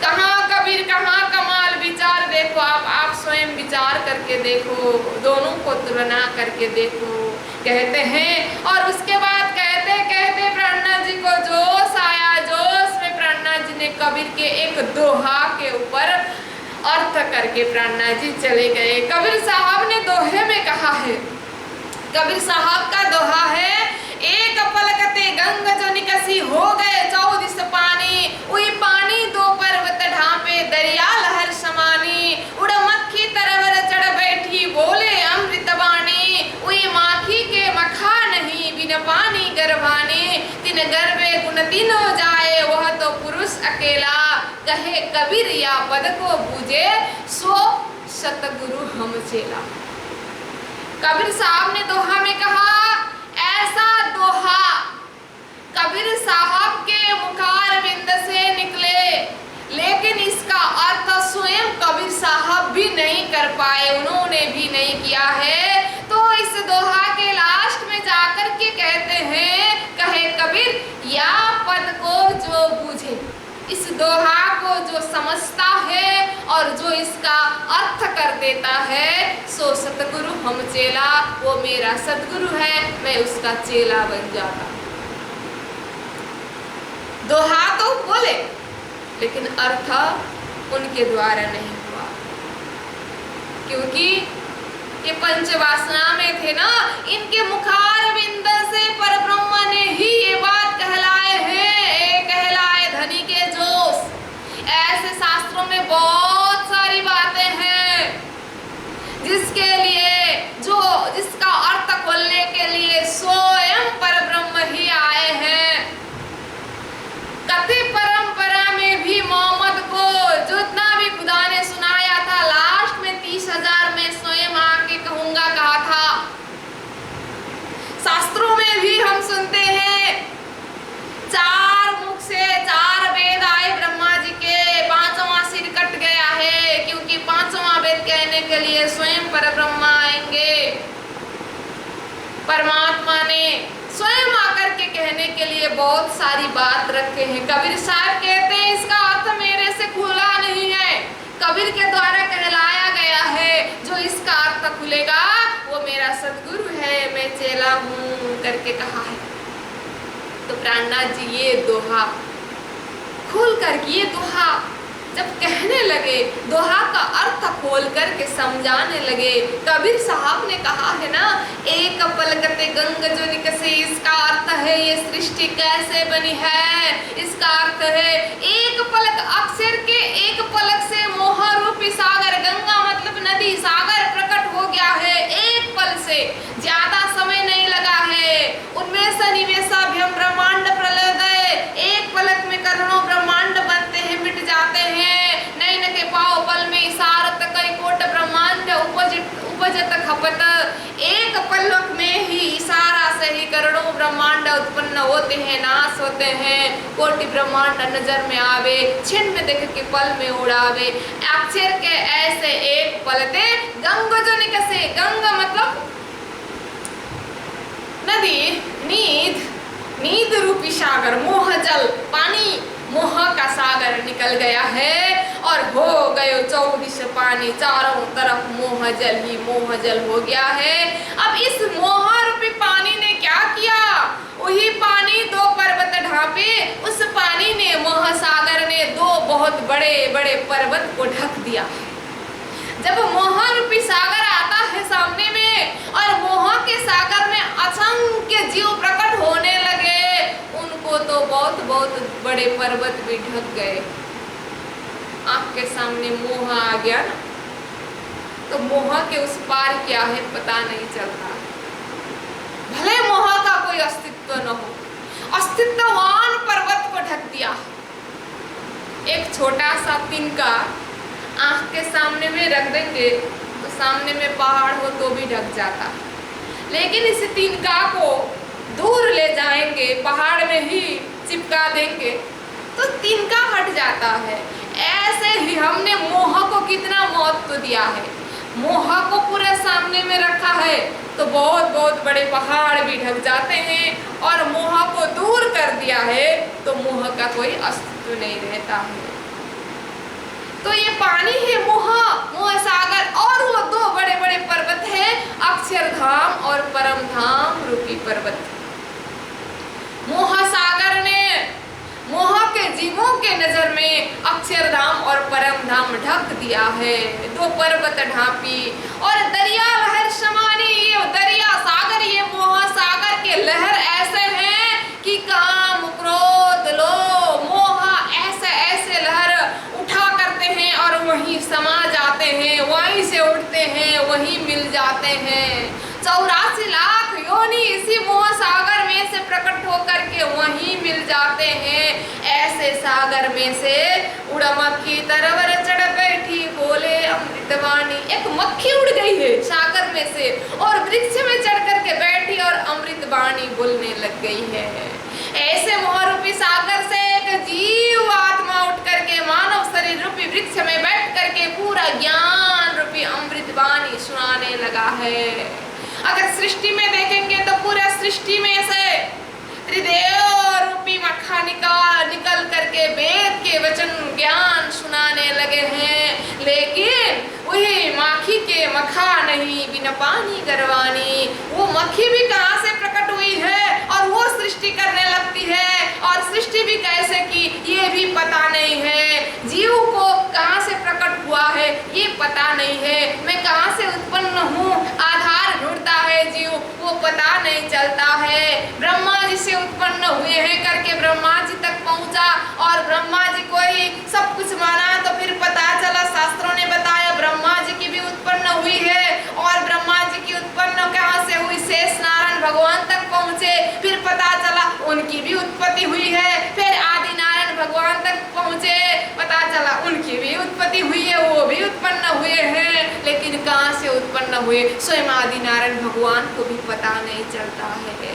Speaker 1: कहाँ कबीर कहाँ कमाल, विचार देखो आप स्वयं विचार करके देखो, दोनों को तुलना करके देखो। कहते हैं और उसके बाद कहते कहते प्राणनाथ जी को जोश आया। जोश में प्राणनाथ जी ने कबीर के एक दोहा के ऊपर अर्थ करके प्राणनाथ जी चले गए। कबीर साहब ने दोहे में कहा है, कबीर साहब का दोहा है, एक पलकते गंग जो निकसी हो गए 14 पानी, उही पानी दो पर्वत ढांपे दरिया लहर समानी, उड़ मक्खी तरवर चढ़ बैठी बोले अमृत बाणी, उही माखी के मखा नहीं बिन पानी गर्भानी, तिन गर्भे गुण तीनों जाए वह तो पुरुष अकेला, कहे कबीर या पद को बूझे सो सतगुरु हम चेला। कबीर साहब ने दोहा में कहा, ऐसा दोहा कबीर साहब के मुखारविंद से निकले, लेकिन इसका अर्थ स्वयं कबीर साहब भी नहीं कर पाए, उन्होंने भी नहीं किया है। तो इस दोहा के लास्ट में जाकर के कहते हैं, कहे कबीर या पद को जो बूझे, इस दोहा को जो समझता है और जो इसका अर्थ कर देता है, सो सतगुरु हम चेला, वो मेरा सतगुरु है, मैं उसका चेला बन जाता। दोहा तो बोले लेकिन अर्थ उनके द्वारा नहीं हुआ, क्योंकि ये पंचवासना में थे ना, इनके मुखारविंद से परब्रह्म ने ही ये बात कहलाए हैं, कहलाए धनी के जोश। ऐसे शास्त्रों में बहुत सारी बातें हैं जिसके लिए जिसका अर्थ खोलने के लिए स्वयं परब्रह्म ही आए हैं। कथी परंपरा में भी मोहम्मद को जितना भी खुदा ने सुनाया था, लास्ट में 30,000 में स्वयं आके कहूंगा कहा था। शास्त्रों में भी हम सुनते हैं 4 मुख से 4 वेद आए ब्रह्मा जी के, 5वां सिर कट गया है, क्योंकि 5वां वेद कहने के लिए स्वयं परब्रह्म आएंगे। परमात्मा ने स्वयं आकर के कहने के लिए बहुत सारी बात रखे हैं। कबीर साहब कहते हैं इसका अर्थ मेरे से खुला नहीं है, कबीर के द्वारा कहलाया गया है, जो इसका अर्थ खुलेगा वो मेरा सतगुरु है, मैं चेला हूँ करके कहा है। तो प्राणनाथ जी ये दोहा खोल करके, ये दोहा जब कहने लगे, दोहा का अर्थ खोल करके समझाने लगे। कबीर साहब ने कहा है ना, एक पलकते गंग जो निकसे, इसका अर्थ है ये सृष्टि कैसे बनी है, इसका अर्थ है एक पलक, अक्षर के एक पलक से मोह रूपी सागर, गंगा मतलब नदी, सागर प्रकट हो गया है एक पल से, ज्यादा समय नहीं लगा है। उनमें सन्निवेशाभ्यम ब्रह्मांड प्रलय, एक पलक में करोड़ों ब्रह्मांड बनते हैं, मिट जाते हैं। नैन के पाव पल में इशारत कई कोट ब्रह्मांड उपजत खपत, एक पलक में ही इशारा से ही करोड़ों ब्रह्मांड उत्पन्न होते हैं, नाश होते हैं। कोटि ब्रह्मांड नजर में आवे, छिन में देख के पल में उड़ावे। अक्षर के ऐसे एक पलते गंग जो निकसे, गंग मतलब नदी, नींद रूपी सागर, मोह जल, पानी मोह का सागर निकल गया है और हो गए 14 पानी, चारों तरफ मोह जल हो गया है। अब इस मोह रूपी पानी ने क्या किया, वही पानी 2 पर्वत ढांपे, उस पानी ने, मोह सागर ने 2 बहुत बड़े बड़े पर्वत को ढक दिया। जब मोह रूपी सागर आता है सामने में और मोह के सागर में असंख्य जीव प्रकट होने लगे, उनको तो बहुत बहुत बड़े पर्वत भी ढक गए। आंख के सामने मोह आ गया ना, तो मोह के उस पार क्या है पता नहीं चलता। भले मोह का कोई अस्तित्व न हो, अस्तित्ववान पर्वत को ढक दिया। एक छोटा सा तिनका आंख के सामने में रख देंगे तो सामने में पहाड़ हो तो भी ढक जाता, लेकिन इस तिनका को दूर ले जाएंगे, पहाड़ में ही चिपका देंगे तो तिनका हट जाता है। ऐसे ही हमने मोह को कितना महत्व दिया है, मोह को पूरे सामने में रखा है तो बहुत बहुत बड़े पहाड़ भी ढक जाते हैं और मोह को दूर कर दिया है तो मोह का कोई अस्तित्व नहीं रहता है। तो ये पानी है मोह सागर, और वो दो बड़े बड़े पर्वत है अक्षरधाम और परमधाम रूपी पर्वत। मोह सागर ने मोह के जीवों के नजर में अक्षरधाम और परमधाम ढक दिया है, दो पर्वत ढांपी और दरिया लहर समानी। ये दरिया सागर, ये मोह सागर के लहर ऐसे हैं कि काम क्रोध लोभ मोह ऐसे ऐसे लहर उठा करते हैं और वहीं समा जाते हैं, वहीं से उठते हैं, वहीं मिल जाते हैं। 84 लाख योनि इसी मोह सागर में से प्रकट होकर के वहीं मिल जाते हैं। ऐसे सागर में से उड़ मक्खी तरवर चढ़ बैठी बोले अमृतवाणी। एक मक्खी उड़ गई है सागर में से और वृक्ष में चढ़ करके बैठी और अमृतवाणी बोलने लग गई है। ऐसे मोह रूपी सागर से एक जीव आत्मा उठ करके मानव शरीर रूपी वृक्ष में बैठ करके पूरा ज्ञान रूपी अमृतवाणी सुनाने लगा है। अगर सृष्टि में देखेंगे तो पूरा सृष्टि में से त्रिदेव रूपी मक्खा निकल करके वेद के वचन ज्ञान सुनाने लगे हैं, लेकिन वही माखी के मक्खा नहीं बिना पानी गरवानी। वो मक्खी भी कहाँ से प्रकट हुई है और वो सृष्टि करने लगती है, और सृष्टि भी कैसे की ये भी पता नहीं है। जीव को कहाँ से प्रकट हुआ है ये पता नहीं है। मैं कहाँ से उत्पन्न हूँ, आधार ढूंढता है जीव, वो पता नहीं चलता है। ब्रह्मा जी से उत्पन्न हुए हैं करके ब्रह्मा जी तक पहुंचा और ब्रह्मा जी को ही सब कुछ माना, तो फिर पता चला शास्त्रों ने बताया ब्रह्मा जी की भी उत्पन्न हुई है, और ब्रह्मा जी की उत्पन्न कहाँ से हुई, शेष नारायण भगवान तक पहुँचे, फिर पता चला उनकी भी उत्पत्ति हुई है। फिर आदि नारायण भगवान तक पहुँचे, पता चला उनकी भी उत्पत्ति हुई है, वो भी उत्पन्न हुए हैं, लेकिन कहाँ से उत्पन्न हुए स्वयं आदि नारायण भगवान को भी पता नहीं चलता है।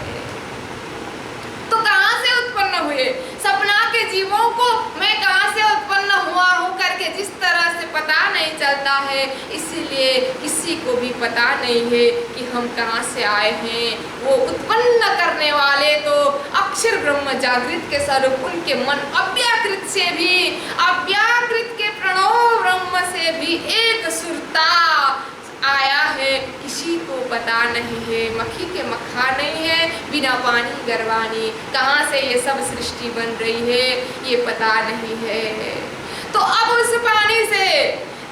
Speaker 1: तो कहाँ से उत्पन्न हुए, सपना के जीवों को मैं कहाँ से उत्पन्न हुआ हूँ करके जिस तरह से पता नहीं चलता है, इसीलिए किसी को भी पता नहीं है कि हम कहाँ से आए हैं। वो उत्पन्न करने वाले तो अक्षर ब्रह्म जागृत के स्वरूप, उनके मन अव्याकृत से भी, अव्याकृत के प्रणव ब्रह्म से भी एक सुरता आया है, किसी को पता नहीं है। मक्खी के मक्खा नहीं है बिना पानी गरवानी। कहाँ से ये सब सृष्टि बन रही है ये पता नहीं है। तो अब उस पानी से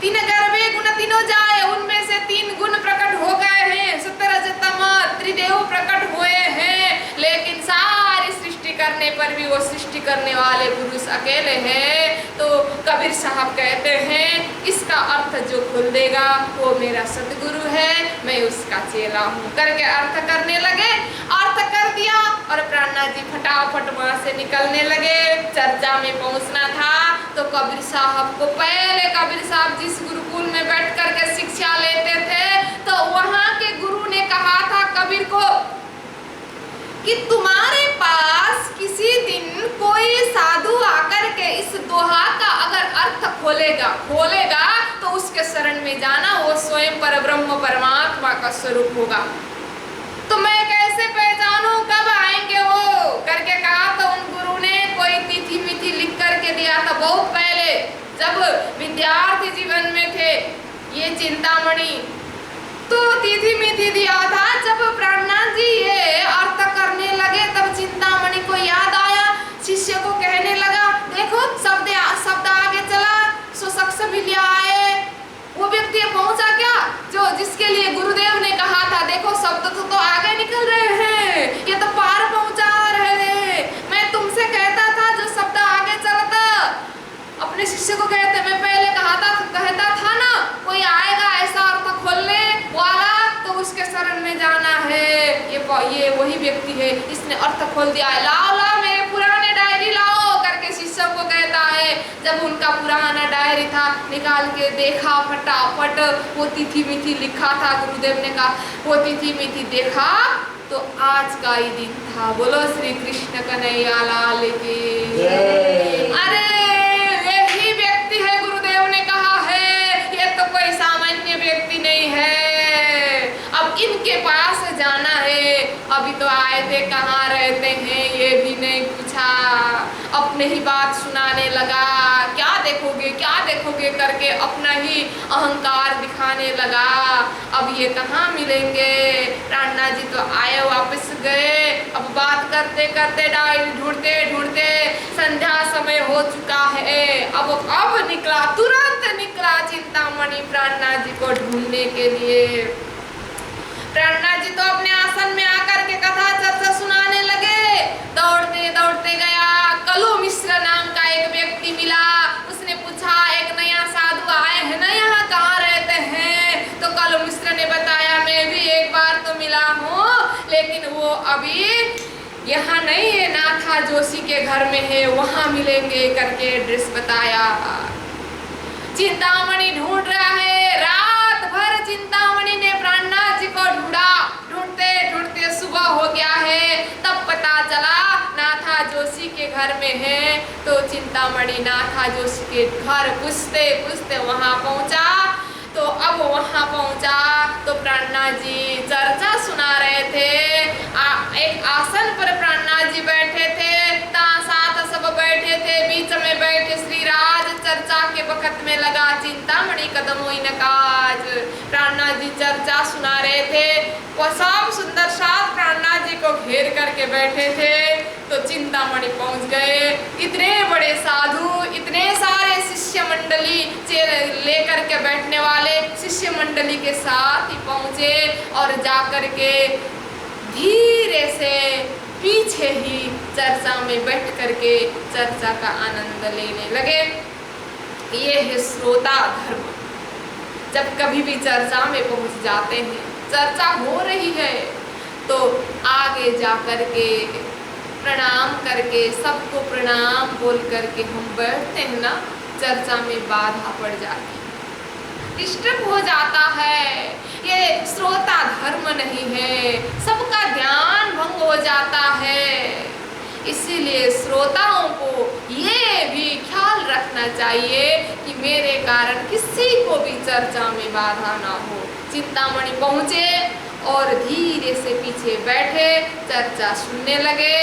Speaker 1: तीन गर्भे गुण तीनों जाए, उनमें से 3 गुण प्रकट हो गए हैं, सतरजतम त्रिदेव प्रकट हुए हैं, लेकिन सारी सृष्टि करने पर भी वो सृष्टि करने वाले पुरुष अकेले हैं। तो कबीर साहब कहते हैं इसका अर्थ जो खोल देगा वो मेरा सतगुरु है, मैं उसका चेला हूँ करके अर्थ करने लगे। अर्थ कर दिया और प्राणनाथ जी फटाफट वहां से निकलने लगे। चर्चा में पहुंचना था तो कबीर साहब को, पहले कबीर साहब जिस गुरुकुल में बैठ करके शिक्षा लेते थे तो वहां के गुरु ने कहा था कबीर को कि तुम्हारे पास किसी दिन कोई साधु आकर के इस दोहा का अगर अर्थ खोलेगा तो उसके शरण में जाना, वो स्वयं परब्रह्म परमात्मा का स्वरूप होगा। तो मैं कैसे पहचानूं कब आएंगे वो करके कहा। तो उन गुरु ने कोई तिथि मिथि लिख करके दिया था बहुत पहले, जब विद्यार्थी जीवन में थे ये चिंतामणि, तो तिथि मिथि दिया था। जब प्राणनाथ जी ये अर्थ करने लगे तब चिंतामणि को याद आया, शिष्य को कहने लगा देखो शब्द आगे चला, सो शख्स मिलिया आए। वो व्यक्ति पहुंचा क्या जो जिसके लिए गुरुदेव ने कहा था देखो शब्द तो आगे निकल रहे हैं, ये तो पार पहुंचा रहे हैं। मैं तुमसे कहता था जो शब्द आगे चलता, अपने शिष्य को कहते मैं पहले कहता था ना कोई आएगा ऐसा अर्थ खोलने वाला तो उसके शरण में जाना है। ये वही व्यक्ति है, इसने अर्थ खोल दिया है। लाओ मेरे पुराने डायरी लाओ करके शिष्य को कहता है। जब उनका पुराना डायरी था निकाल के देखा, फटाफट वो तिथि मिथि लिखा था। गुरुदेव ने कहा वो तिथि मिथि देखा तो आज का ही दिन था। बोलो श्री कृष्ण कन्हैया लाल की। अरे यही व्यक्ति है, गुरुदेव ने कहा है, ये तो कोई सामान्य व्यक्ति नहीं है। अब इनके पास अभी तो आए थे, कहाँ रहते हैं ये भी नहीं पूछा, अपने ही बात सुनाने लगा। क्या देखोगे करके अपना ही अहंकार दिखाने लगा। अब ये कहाँ मिलेंगे, प्राणनाथ जी तो आए वापस गए। अब बात करते करते ढूंढते ढूंढते संध्या समय हो चुका है। अब निकला, तुरंत निकला चिंतामणि प्राणनाथ जी को ढूंढने के लिए। प्राणनाथ जी तो अपने आसन में आकर के कथा चर्चा सुनाने लगे। दौड़ते दौड़ते गया, कलु मिश्र नाम का एक व्यक्ति मिला। उसने पूछा, एक नया साधु आए हैं ना, यहाँ कहाँ रहते हैं? तो कलु मिश्र ने बताया, मैं भी एक बार तो मिला हूँ, लेकिन वो अभी यहाँ नहीं है, नाथा जोशी के घर में है, वहाँ मिलेंगे करके एड्रेस बताया। चिंतामणि ढूंढ रहा है, रात भर चिंतामणि ने प्राणनाथ जी को ढूंढा। ढूंढते ढूंढते सुबह हो गया है, तब पता चला नाथा जोशी के घर में है। तो चिंतामणि नाथा जोशी के घर पूछते पूछते वहां पहुंचा। तो अब वहां पहुंचा तो प्राणनाथ जी चर्चा सुना रहे थे। एक आसन पर प्राणनाथ जी बैठे थे, साथ सब बैठे थे, बीच में बैठे श्रीराज। चर्चा के वक्त में लगा चिंतामणि कदमों इन काज। प्राणनाथ जी चर्चा सुना रहे थे, वो सब सुंदर साथ प्राणनाथ जी को घेर करके बैठे थे। तो चिंतामणि पहुंच गए। इतने बड़े साधु, इतने सारे शिष्य मंडली लेकर के बैठने वाले शिष्य मंडली के साथ ही पहुंचे और जाकर के धीरे से पीछे ही चर्चा में बैठ करके चर्चा का आनंद लेने लगे। ये है श्रोता धर्म। जब कभी भी चर्चा में पहुंच जाते हैं, चर्चा हो रही है, तो आगे जा करके प्रणाम करके, सबको प्रणाम बोल करके हम बैठते हैं ना, चर्चा में बाधा पड़ जाती है, डिस्टर्ब हो जाता है। ये श्रोता धर्म नहीं है, सबका ध्यान भंग हो जाता है। इसीलिए श्रोताओं को ये भी ख्याल रखना चाहिए कि मेरे कारण किसी को भी चर्चा में बाधा ना हो। चिंतामणि पहुंचे और धीरे से पीछे बैठे, चर्चा सुनने लगे।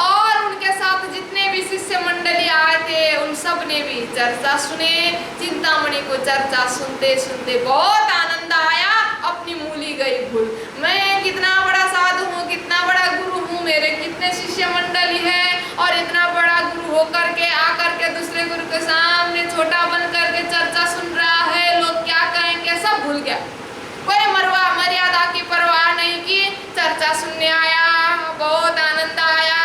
Speaker 1: और उनके साथ जितने भी शिष्य मंडली आए थे, उन सब ने भी चर्चा सुने। चिंतामणि को चर्चा सुनते सुनते बहुत आनंद आया, अपनी मूली गई भूल। मैं कितना बड़ा साधु हूँ, कितना बड़ा गुरु हूँ, मेरे कितने शिष्य मंडली है, और इतना बड़ा गुरु होकर के आकर के दूसरे गुरु के सामने छोटा बन करके चर्चा सुन रहा है, लोग क्या कहेंगे, सब भूल गया। कोई मर्यादा की परवाह नहीं की, चर्चा सुनने आया, बहुत आनंद आया।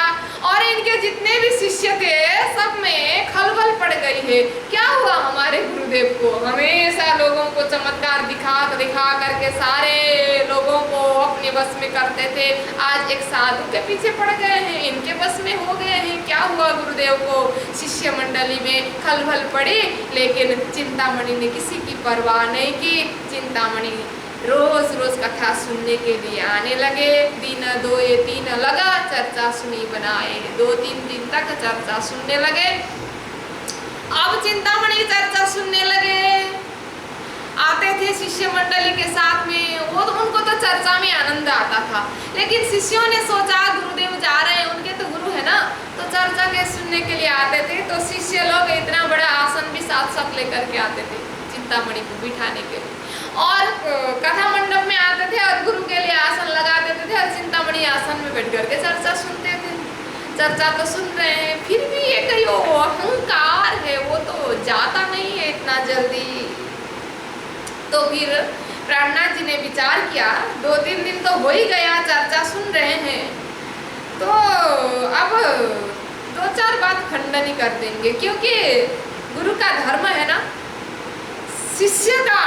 Speaker 1: और इनके जितने भी शिष्य थे, सब में खलबल पड़ गई है। क्या हुआ हमारे गुरुदेव को? हमेशा लोगों को चमत्कार दिखा करके सारे लोगों को अपने बस में करते थे, आज एक साधु के पीछे पड़ गए हैं, इनके बस में हो गए हैं। क्या हुआ गुरुदेव को? शिष्य मंडली में खलबल पड़ी, लेकिन चिंतामणि ने किसी की परवाह नहीं की। चिंतामणि रोज रोज कथा सुनने के लिए आने लगे। दिन 2 या 3 लगा, चर्चा सुनी बनाए, 2-3 दिन तक चर्चा सुनने लगे। अब चिंतामणि चर्चा सुनने लगे, आते थे शिष्य मंडली के साथ में। वो तो उनको तो चर्चा में आनंद आता था, लेकिन शिष्यों ने सोचा गुरुदेव जा रहे हैं, उनके तो गुरु है ना, तो चर्चा के सुनने के लिए आते थे। तो शिष्य लोग इतना बड़ा आसन भी साथ लेकर के आते थे चिंतामणि को बिठाने के लिए, और कथा मंडप में आते थे और गुरु के लिए आसन लगा देते थे, और चिंतामणि आसन में बैठ करके चर्चा सुनते थे। चर्चा तो सुन रहे हैं, फिर भी ये कहीं अहंकार है, वो तो जाता नहीं है इतना जल्दी। तो फिर प्राणनाथ जी ने विचार किया, 2-3 दिन तो हो ही गया, चर्चा सुन रहे हैं, तो अब 2-4 बात खंडन ही कर देंगे, क्योंकि गुरु का धर्म है ना, शिष्य का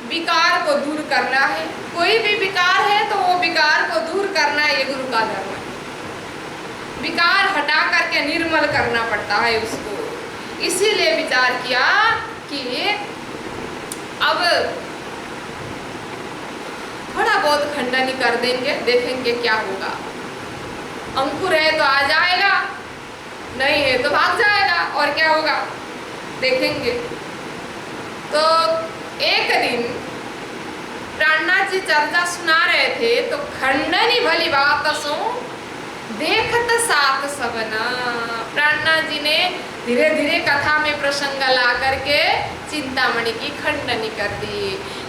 Speaker 1: विकार को दूर करना है। कोई भी विकार है तो वो विकार को दूर करना ये गुरु का धर्म है। विकार हटा करके निर्मल करना पड़ता है उसको। इसीलिए विचार किया कि अब थोड़ा बहुत खंडन ही कर देंगे, देखेंगे क्या होगा। अंकुर है तो आ जाएगा, नहीं है तो भाग जाएगा, और क्या होगा देखेंगे। तो एक दिन प्राणनाथ जी चर्चा सुना रहे थे तो खंडनी भली बात सो देखत सात सबना। प्राणनाथ जी ने धीरे धीरे कथा में प्रसंग ला करके चिंतामणि की खंडनी कर दी।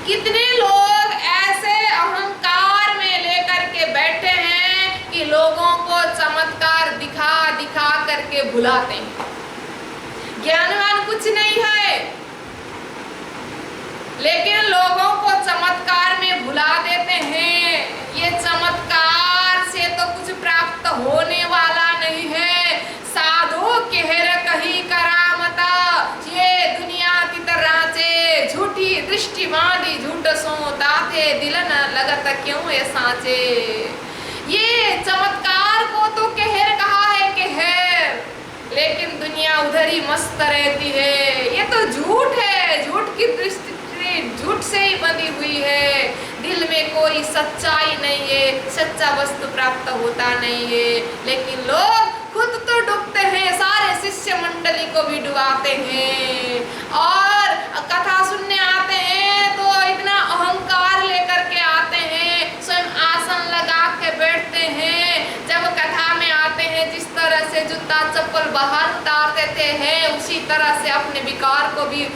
Speaker 1: कितने लोग ऐसे अहंकार में लेकर के बैठे हैं कि लोगों को चमत्कार दिखा दिखा करके भुलाते हैं। ज्ञानवान कुछ नहीं है, लेकिन लोगों को चमत्कार में भुला देते हैं। ये चमत्कार से तो कुछ प्राप्त होने वाला नहीं है। साधु कहर कही करामता, ये दुनिया तितराचे झूठी दृष्टि बांधी झूठ सो दाते दिल न लगत क्यों ये साचे। ये चमत्कार को तो कहर कहा है कहर, लेकिन दुनिया उधर ही मस्त रहती है। ये तो झूठ है, झूठ की दृष्टि झूठ से ही बंधी हुई है। दिल में कोई सच्चाई नहीं है, सच्चा वस्तु प्राप्त होता नहीं है। लेकिन लोग खुद तो डूबते हैं, सारे शिष्य मंडली को भी डुबाते हैं। और कथा सुनने आते हैं तो इतना अहंकार लेकर के आते हैं, स्वयं आसन लगा के बैठते हैं। जब कथा में आते हैं जिस तरह से जूता चप्पल बाहर उतार देते हैं, उसी तरह से अपने विकार को भी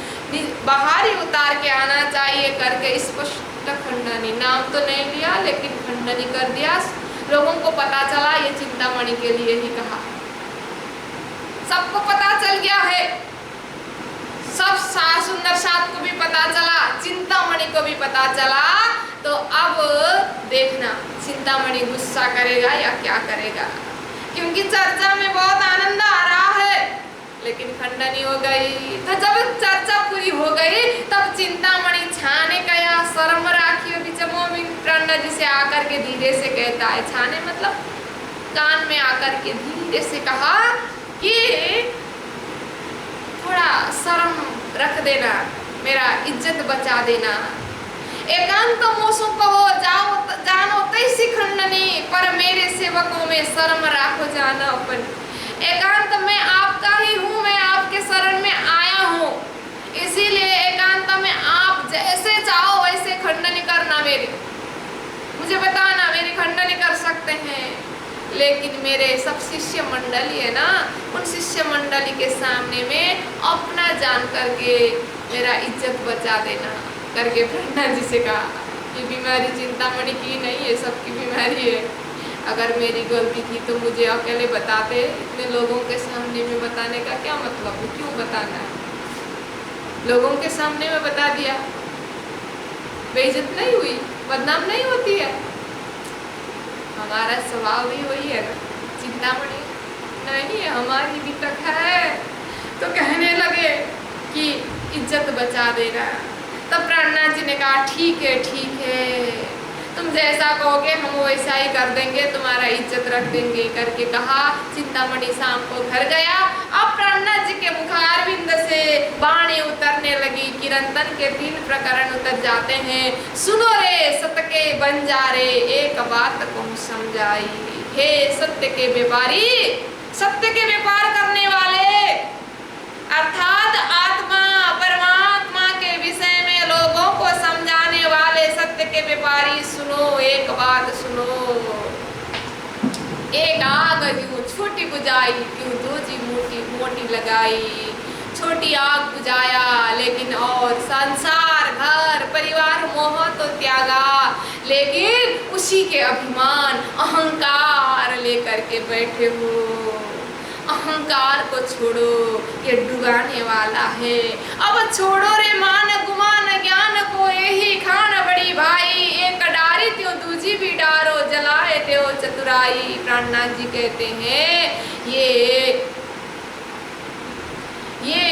Speaker 1: बाहर ही उतार के आना चाहिए करके स्पष्ट खंडनी, नाम तो नहीं लिया लेकिन खंडनी कर दिया। लोगों को पता चला ये चिंतामणि के लिए ही कहा। सबको पता चल गया है, सब सुंदर साथ को भी पता चला, चिंतामणि को भी पता चला। तो अब देखना चिंतामणि गुस्सा करेगा या क्या करेगा, क्योंकि चर्चा में बहुत आनंद आ रहा है लेकिन खंडनी हो गई। तो जब चर्चा पूरी हो गई तब चिंतामणि छाने का या शर्म राखी प्राणनाथ जी से आकर के धीरे से कहता है, छाने मतलब कान में आकर के धीरे से कहा कि थोड़ा शर्म रख देना, मेरा इज्जत बचा देना। एकांत मोसों कहो जानो तैसी खंडनी, पर मेरे सेवकों में शर्म राखो जाना अपन। एकांत में आपका ही हूँ, मैं आपके शरण में आया हूँ, इसीलिए एकांत में आप जैसे चाहो वैसे खंडनी करना, मेरी मुझे बताना, मेरी खंडनी कर सकते हैं। लेकिन मेरे सब शिष्य मंडली है ना, उन शिष्य मंडली के सामने में अपना जान करके मेरा इज्जत बचा देना करके प्राणनाथ जी से कहा। ये बीमारी चिंतामणि की नहीं है, सबकी बीमारी है। अगर मेरी गलती थी तो मुझे अकेले बताते, इतने लोगों के सामने में बताने का क्या मतलब है, क्यों बताना है? लोगों के सामने में बता दिया, बेइज्जत नहीं हुई, बदनाम नहीं होती है। हमारा स्वभाव भी वही है ना, चिंतामणि नहीं है, हमारी भी तक है। तो कहने लगे कि इज्जत बचा देना। तब प्राणनाथ जी ने कहा ठीक है, तुम जैसा कहोगे हम वैसा ही कर देंगे, तुम्हारा इज्जत रख देंगे करके कहा। चिंतामणि शाम को घर गया। अब प्राणनाथ जी के मुखारविंद से बाणी उतरने लगी। किरंतन के 3 प्रकरण उतर जाते हैं। सुनो रे सत्य के बंजारे, एक बात को समझाई। हे सत्य के व्यापारी, सत्य के व्यापार करने वाले, अर्थात आत्मा परमात्मा के विषय में लोगों को समझाने वाले सत्य के व्यापारी, सुनो एक बात सुनो। एक आग यूं छोटी बुझाई, क्यों दूजी मोटी लगाई। छोटी आग बुझाया लेकिन और संसार घर परिवार मोह तो त्यागा, लेकिन उसी के अभिमान अहंकार लेकर के बैठे हो। अहंकार को छोड़ो, ये डुबाने वाला है। अब छोड़ो रे मान गुमान, ज्ञान को यही खान बड़ी भाई। एक डारी त्यों दूजी भी डारो, जलाए त्यों चतुराई। प्राणनाथ जी कहते हैं ये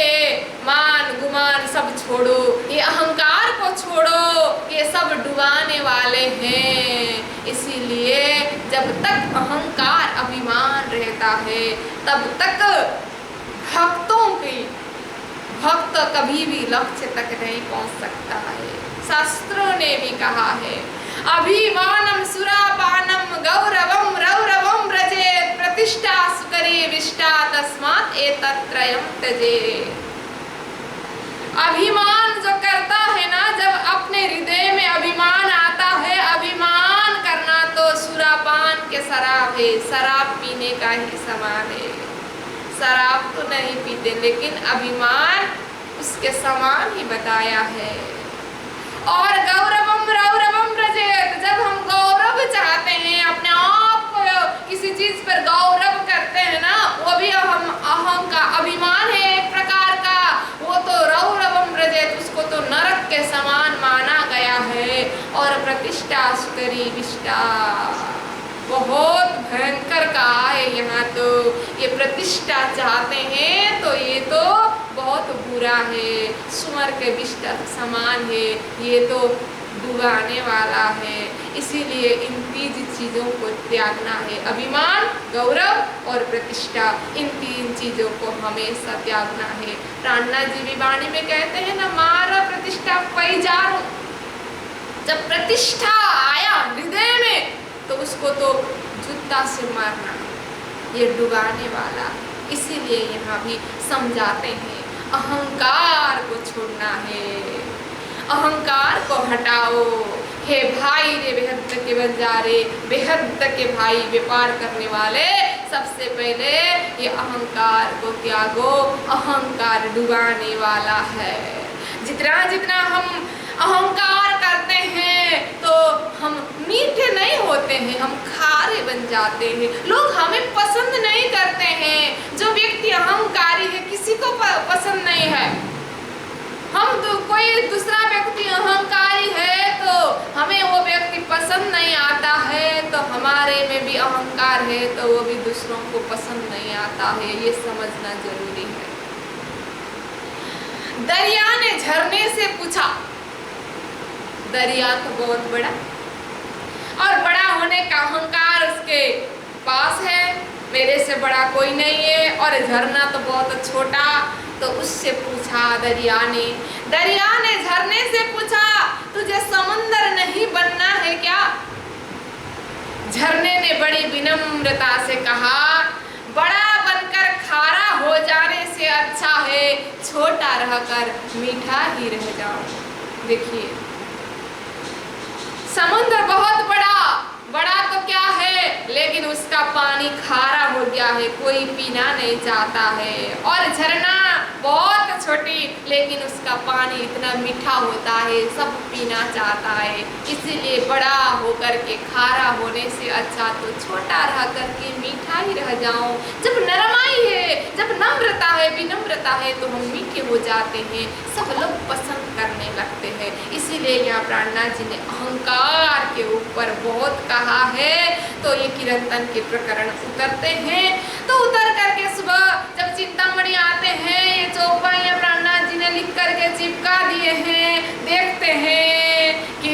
Speaker 1: मान गुमान सब छोड़ो, ये अहंकार को छोड़ो, ये सब डुबाने वाले हैं। इसीलिए जब तक अहंकार अभिमान रहता है तब तक भक्त कभी भी लक्ष्य तक नहीं पहुंच सकता है। शास्त्रों ने भी कहा है, अभिमानम सुरापानम गौरवम रौरवम व्रजेत, प्रतिष्ठा सुकरी विष्टा तस्मात् एतत्त्रयम् त्यजेत्। अभिमान जो करता है ना, जब अपने हृदय में अभिमान आता है शराब पीने का ही समान है। शराब तो नहीं पीते लेकिन अभिमान उसके समान ही बताया है। और गौरवम रौरवम व्रजेत, जब हम गौरव चाहते हैं, अपने आप को किसी चीज पर गौरव करते हैं ना, वो भी अहम का अभिमान है एक प्रकार का, वो तो रौरवम व्रजेत, उसको तो नरक के समान माना गया है। और प्रतिष्ठा सुतरी विष्टा, बहुत भयंकर कहा है यहाँ तो। ये प्रतिष्ठा चाहते हैं तो ये तो बहुत बुरा है, सुअर के विष्टा समान है, ये तो डुबाने वाला है। इसीलिए इन 3 चीज़ों को त्यागना है, अभिमान, गौरव और प्रतिष्ठा, इन 3 चीज़ों को हमेशा त्यागना है। प्राणनाथ जी भी वाणी में कहते हैं ना, मारा प्रतिष्ठा पैजारो, जब प्रतिष्ठा आया हृदय में तो उसको तो जूता से मारना, ये डुबाने वाला। इसीलिए यहाँ भी समझाते हैं अहंकार को छोड़ना है, अहंकार को हटाओ। हे भाई रे बेहद के बंजारे, बेहद के भाई व्यापार करने वाले, सबसे पहले ये अहंकार को त्यागो। अहंकार डुबाने वाला है। जितना जितना हम अहंकार करते हैं तो हम मीठे नहीं होते हैं, हम खारे बन जाते हैं। लोग हमें पसंद नहीं करते हैं। जो व्यक्ति अहंकारी है किसी को पसंद नहीं है। हम कोई दूसरा व्यक्ति अहंकारी है तो हमें वो व्यक्ति पसंद नहीं आता है, तो हमारे में भी अहंकार है तो वो भी दूसरों को पसंद नहीं आता है। ये समझना जरूरी है। दरिया ने झरने से पूछा, दरिया तो बहुत बड़ा और बड़ा होने का अहंकार उसके पास है, मेरे से बड़ा कोई नहीं है, और झरना तो बहुत छोटा। तो उससे पूछा दरिया ने झरने से पूछा, तुझे समुंदर नहीं बनना है क्या? झरने ने बड़ी विनम्रता से कहा, बड़ा बनकर खारा हो जाने से अच्छा है छोटा रहकर मीठा ही रह जाऊं। देखिए, समुद्र बहुत बड़ा तो क्या है, लेकिन उसका पानी खारा हो गया है, कोई पीना नहीं चाहता है। और झरना बहुत छोटी, लेकिन उसका पानी इतना मीठा होता है, सब पीना चाहता है। इसीलिए बड़ा होकर के खारा होने से अच्छा तो छोटा रह करके मीठा ही रह जाऊं। जब नरमाई है, जब नम्रता है, विनम्रता है, तो हम मीठे हो जाते हैं, सब लोग पसंद करने लगते हैं। इसीलिए यहाँ प्राणनाथ जी ने अहंकार के ऊपर बहुत कहा है। तो ये कीर्तन के प्रकरण उतरते हैं, तो उतर करके सुबह जब चिंतामणि आते हैं, ये चौपाइयाँ प्राणनाथ जी ने लिख करके चिपका दिए हैं। देखते हैं कि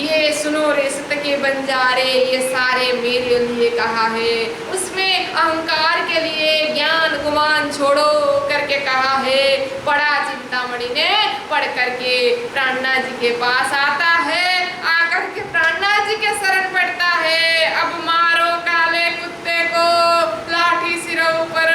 Speaker 1: ये सुनो रे सत के बंजारे, ये सारे मेरे लिए कहा है। उसमें अहंकार के लिए ज्ञान गुमान छोड़ो करके कहा है। पढ़ा चिंतामणि ने, पढ़ करके प्राणनाथ जी के पास आता है, आकर के प्राणनाथ जी के शरण पड़ता है। अब मारो काले कुत्ते को लाठी सिरों पर।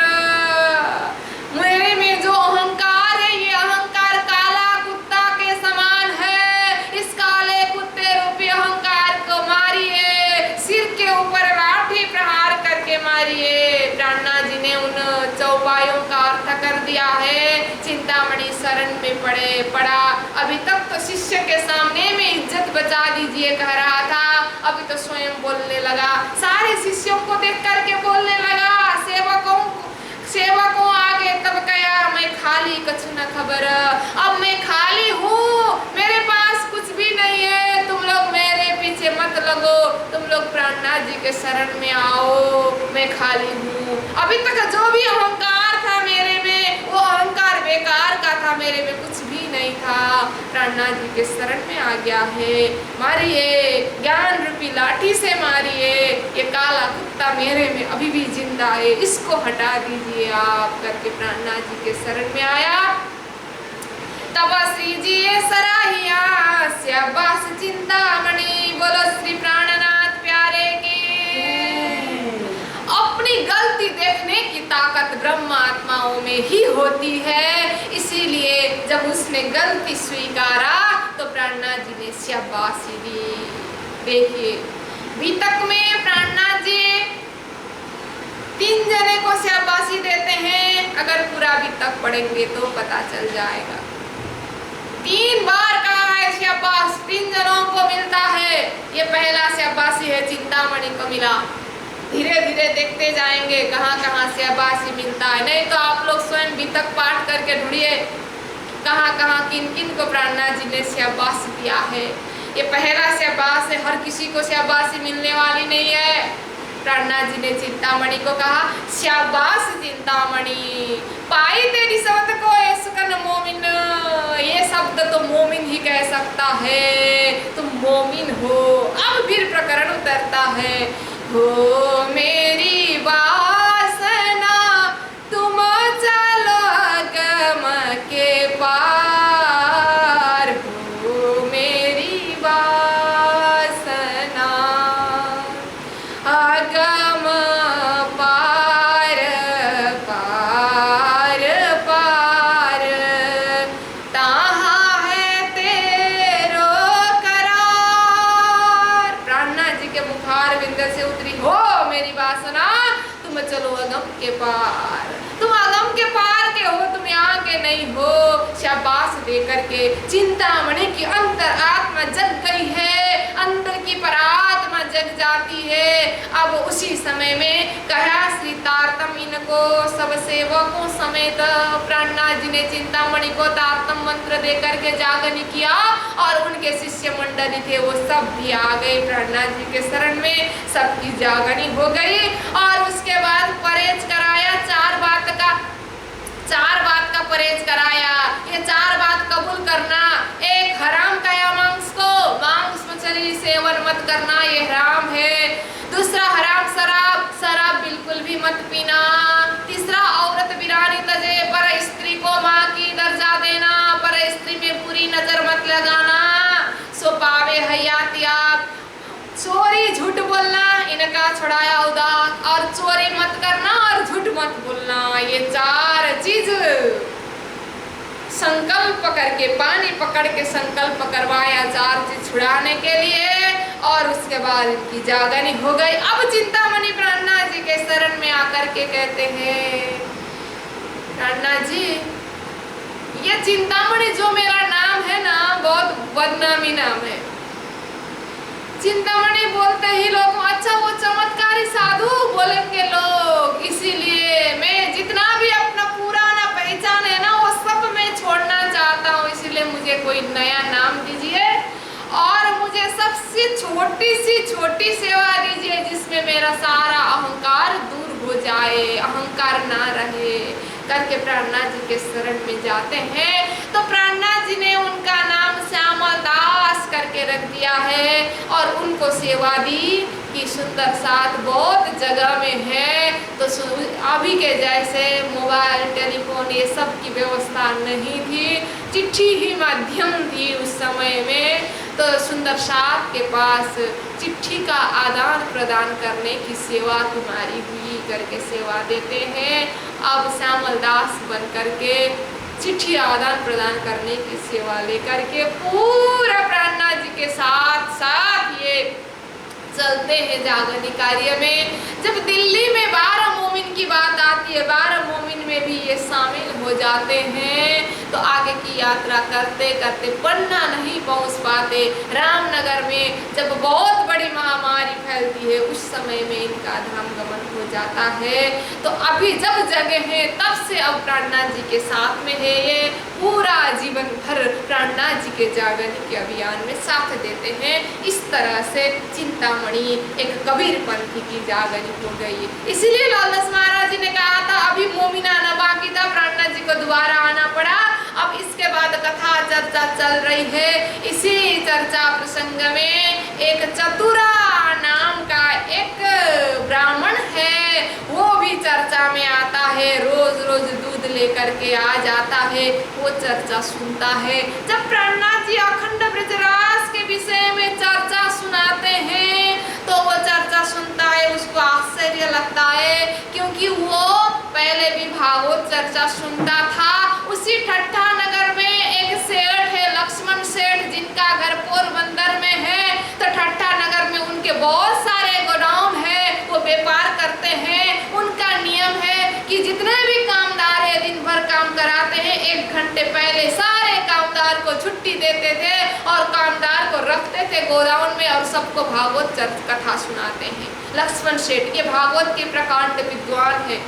Speaker 1: मेरे में जो अहंकार है, ये अहंकार काला कुत्ता के समान है। इस काले कुत्ते रूपी अहंकार को मारिए, सिर के ऊपर लाठी प्रहार करके मारिए। प्राणनाथ जी ने उन चौपाइयों का अर्थ कर दिया है। चिंतामणि शरण में पड़ा। अभी तक तो शिष्य के सामने में इज्जत बचा दीजिए कह रहा था, अभी तो स्वयं बोलने लगा। सारे शिष्यों को देख करके बोलने लगा, सेवकों आगे तब कहा, मैं खाली कछु न खबर, अब मैं खाली हूँ, मेरे पास कुछ भी नहीं है। तुम लोग मेरे पीछे मत लगो, तुम लोग प्राणनाथ जी के शरण में आओ, मैं खाली हूँ। अभी तक जो भी अहंकार था मेरे में, वो अहंकार बेकार का था, मेरे में कुछ भी नहीं था। प्राणनाथ जी के शरण में आ गया है, मारिए, ज्ञान रूपी लाठी से मारिए। ये काला कुत्ता मेरे में अभी भी जिंदा है, इसको हटा दीजिए आप करके प्राणनाथ जी के शरण में आया। तब श्री जी सराहिया श्याबास चिंतामणि, बोलो श्री प्राणनाथ प्यारे की। अपनी गलती देखने की ताकत ब्रह्म आत्माओं में ही होती है। इसीलिए जब उसने गलती स्वीकारा तो प्राणनाथ जी ने शाबाशी दी। देखिए, बीतक में प्राणनाथ जी 3 जने को शाबाशी देते हैं, अगर पूरा भी तक पढ़ेंगे तो पता चल जाएगा। 3 बार कहा है शाबाश, 3 जनों को मिलता है। ये पहला शाबाशी है, चिंतामणि को मिला। धीरे धीरे देखते जाएंगे कहाँ कहाँ शाबाशी मिलता है। नहीं तो आप लोग स्वयं भी तक पाठ करके ढूंढिए कहाँ कहाँ किन किन को प्राणनाथ जी ने शाबाश दिया है। ये पहला शाबाश है, हर किसी को शाबाशी मिलने वाली नहीं है। प्राणनाथ जी ने चिंतामणि को कहा, शाबाश चिंतामणि, पाई तेरी शब्द को सुकन मोमिन। ये शब्द तो मोमिन ही कह सकता है, तुम मोमिन हो। अब फिर प्रकरण उतरता है, हो मेरी वासना तुम चलो गम के पार, हो मेरी वासना अगम पार पार पार, ताहा है तेरो करार। प्राणनाथ जी के मुखार बिंद से उतरी, हो मेरी वासना तुम चलो अगम के पार। तुम अगम के पार के हो, तुम यहाँ के नहीं हो। शाबाश दे करके चिंतामणि की अंतर आत्मा जग गई है, अंदर की परात्मा जग जाती है। अब उसी समय में कहा श्री तारतम इनको सब सेवकों समेत प्राणनाथ जी ने चिंतामणि को तारतम मंत्र दे करके जागरण किया, और उनके शिष्य मंडली थे वो सब भी आ गए प्राणनाथ जी के शरण में। सबकी जागरणी हो गई, और उसके बाद परहेज कराया 4 बात का परहेज कराया। ये 4 बात कबूल करना। एक, हराम खाया मांस को, मांस मछली सेवन मत करना, ये हराम है। दूसरा, हराम शराब बिल्कुल भी मत पीना। तीसरा, औरत वीरानी तजे, पर स्त्री को माँ की दर्जा देना, पर स्त्री में बुरी नजर मत लगाना। सो पावे हयातियाब, चोरी झूठ बोलना इनका छुड़ाया उदार, और चोरी मत करना और झूठ मत बोलना। ये 4 चीज संकल्प करके, पानी पकड़ के संकल्प करवाया 4 चीज छुड़ाने के लिए, और उसके बाद इनकी जागरणी हो गई। अब चिंतामणि प्राणनाथ जी के शरण में आकर के कहते हैं, प्राणनाथ जी ये चिंतामणि जो मेरा नाम है ना, बहुत बदनामी नाम है। चिंतामणि बोलते ही लोग अच्छा वो चमत्कारी साधु बोलेंगे लोग, इसीलिए मैं जितना भी अपना पुराना पहचान है ना वो सब मैं छोड़ना चाहता हूँ। इसीलिए मुझे कोई नया नाम दीजिए, और मुझे सबसे छोटी सेवा दीजिए जिसमें मेरा सारा अहंकार दूर हो जाए, अहंकार ना रहे करके प्राणनाथ जी के शरण में जाते हैं। तो प्राणनाथ जी ने उनका नाम श्यामल दास करके रख दिया है, और उनको सेवा दी कि सुंदर साथ बहुत जगह में है। तो अभी के जैसे मोबाइल टेलीफोन ये सब की व्यवस्था नहीं थी, चिट्ठी ही माध्यम थी उस समय में। तो सुंदर साथ के पास चिट्ठी का आदान प्रदान करने की सेवा तुम्हारी हुई करके सेवा देते हैं। अब श्यामल दास बन करके चिट्ठी आदान प्रदान करने की सेवा लेकर के पूरा प्राणनाथ जी के साथ ये चलते हैं जागरणी कार्य में। जब दिल्ली में 12 मोमिन की बात आती है, 12 मोमिन में भी ये शामिल हो जाते हैं। तो आगे की यात्रा करते करते पन्ना नहीं पहुंच पाते। रामनगर में जब बहुत बड़ी महामारी फैलती है उस समय में इनका धाम गमन हो जाता है। तो अभी जब जगह है तब से अब प्राणनाथ जी के साथ में है, ये पूरा जीवन भर प्राणनाथ जी के जागरणी के अभियान में साथ देते हैं। इस तरह से चिंतामणि एक कबीर पंथी की जागरणी हो गई। इसीलिए लालदास महाराज जी ने कहा था अभी मोमिन आना बाकी था, प्राणनाथ जी को दोबारा आना पड़ा। अब इसके बाद कथा चर्चा चल रही है। इसी चर्चा प्रसंग में एक चतुरा नाम का एक ब्राह्मण है, वो भी चर्चा में आता है। रोज रोज दूध लेकर के आ जाता है, वो चर्चा सुनता है। जब प्राणनाथ जी अखंड ब्रजराज के विषय में चर्चा सुनाते हैं तो वो चर्चा सुनता है, उसको आश्चर्य लगता है, क्योंकि वो पहले भी भागवत चर्चा सुनता था। उसी ठट्ठा नगर में एक सेठ है, लक्ष्मण सेठ, जिनका घर पोरबंदर में है। तो ठट्ठा नगर में उनके बहुत सारे गोडाउन है, वो व्यापार करते हैं। उनका घंटे पहले सारे कामदार को छुट्टी देते थे और कामदार को रखते थे गोदाउन में और सबको भागवत कथा सुनाते हैं। लक्ष्मण सेठ ये भागवत के प्रकांड विद्वान है।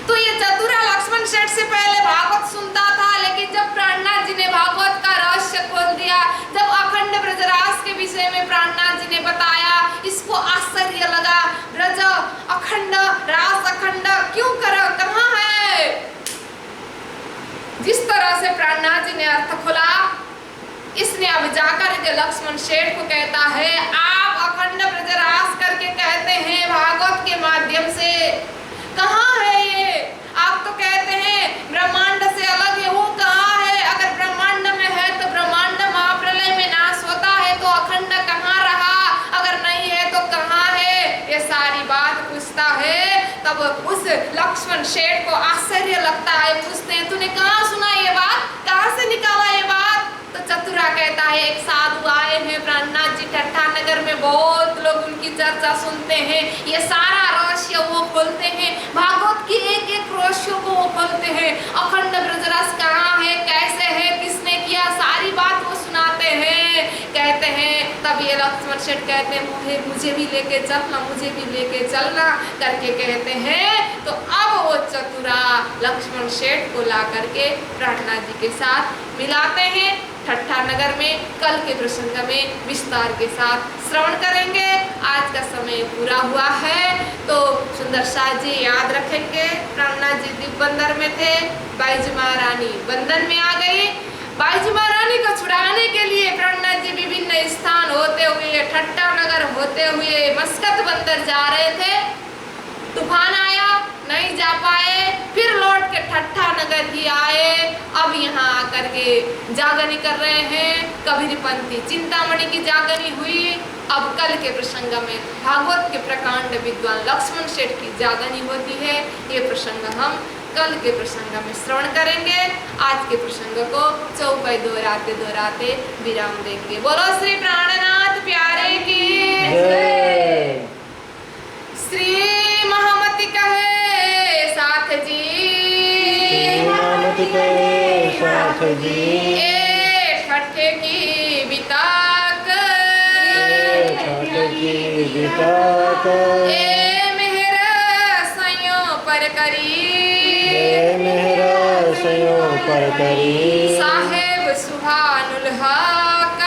Speaker 1: तो ये चतुरा लक्ष्मण सेठ से पहले भागवत सुनता था, लेकिन जब प्राणनाथ जी ने भागवत का रहस्य खोल दिया, जब अखंड ब्रजरास के विषय में प्राणनाथ जी ने बताया, इसको आश्चर्य लगा। ब्रज अखंड रास अखंड क्यों करो, कहाँ है? जिस तरह से प्राणनाथ जी ने अर्थ खोला, इसने अब जाकर के लक्ष्मण सेठ को कहता है, आप अखंड ब्रजरास करके कहते हैं भागवत के माध्यम से, कहाँ है ये? आप तो कहते हैं ब्रह्मांड से अलग है, वो कहाँ है? अगर ब्रह्मांड में है तो ब्रह्मांड महाप्रलय में नाश होता है, तो अखंड कहाँ रहा? अगर नहीं है तो कहाँ है? ये सारी बात पूछता है। तब उस लक्ष्मण सेठ को आश्चर्य लगता है, पूछते हैं तूने कहाँ सुना ये बात, कहाँ से निकाला ये बात? तो चतुरा कहता है, एक साधु आए हैं प्राणनाथ जी ठट्ठा नगर में, बहुत लोग उनकी चर्चा सुनते हैं, ये सारा रहस्य वो खोलते हैं, भागवत की एक एक रहस्य को वो खोलते हैं, अखंड ब्रजरस कहाँ है, कैसे है, किसने किया, सारी बात वो सुनाते हैं। कहते हैं तब ये लक्ष्मण सेठ कहते हैं मुझे भी लेके चलना, मुझे भी लेके चलना करके कहते हैं। तो अब वो चतुरा लक्ष्मण सेठ को ला करके प्राणनाथ जी के साथ मिलाते हैं ठट्ठा नगर में। कल के प्रसंग में विस्तार के साथ श्रवण करेंगे। आज का समय पूरा हुआ है, तो सुंदर शाह जी याद रखेंगे, प्राणनाथ जी दीप बंदर में थे, बाईजी महारानी बंधन में आ गई। बाईजी महारानी को छुड़ाने के लिए प्राणनाथ जी विभिन्न स्थान होते हुए, ठट्ठा नगर होते हुए मस्कत बंदर जा रहे थे। तूफान आया, नहीं जा पाए, फिर लौट के ठट्ठा नगर ही आए। अब यहाँ आकर के जागनी कर रहे हैं। कबीरपंथी चिंतामणि की जागनी हुई। अब कल के प्रसंग में भागवत के प्रकांड विद्वान लक्ष्मण सेठ की जागनी होती है। ये प्रसंग हम कल के प्रसंग में श्रवण करेंगे। आज के प्रसंग को चौपाई दोहराते दोहराते विराम देंगे। बोलो श्री प्राणनाथ प्यारे की जय। श्री महामति कहे साथ जी, महामति कहे साथ जी, ए ठट्ठे की बिताक, ए ठट्ठे की बिताक, ए मेहरा सयो पर करी, ए मेहरा सयो पर करी, साहेब सुभानुल हक,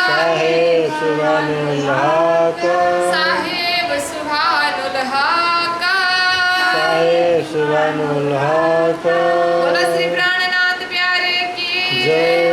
Speaker 1: साहेब सुभानुल हक, साहेब सुभानुल हक, साहेब सुभानुल हक। बोलो श्री प्राणनाथ प्यारे की जय।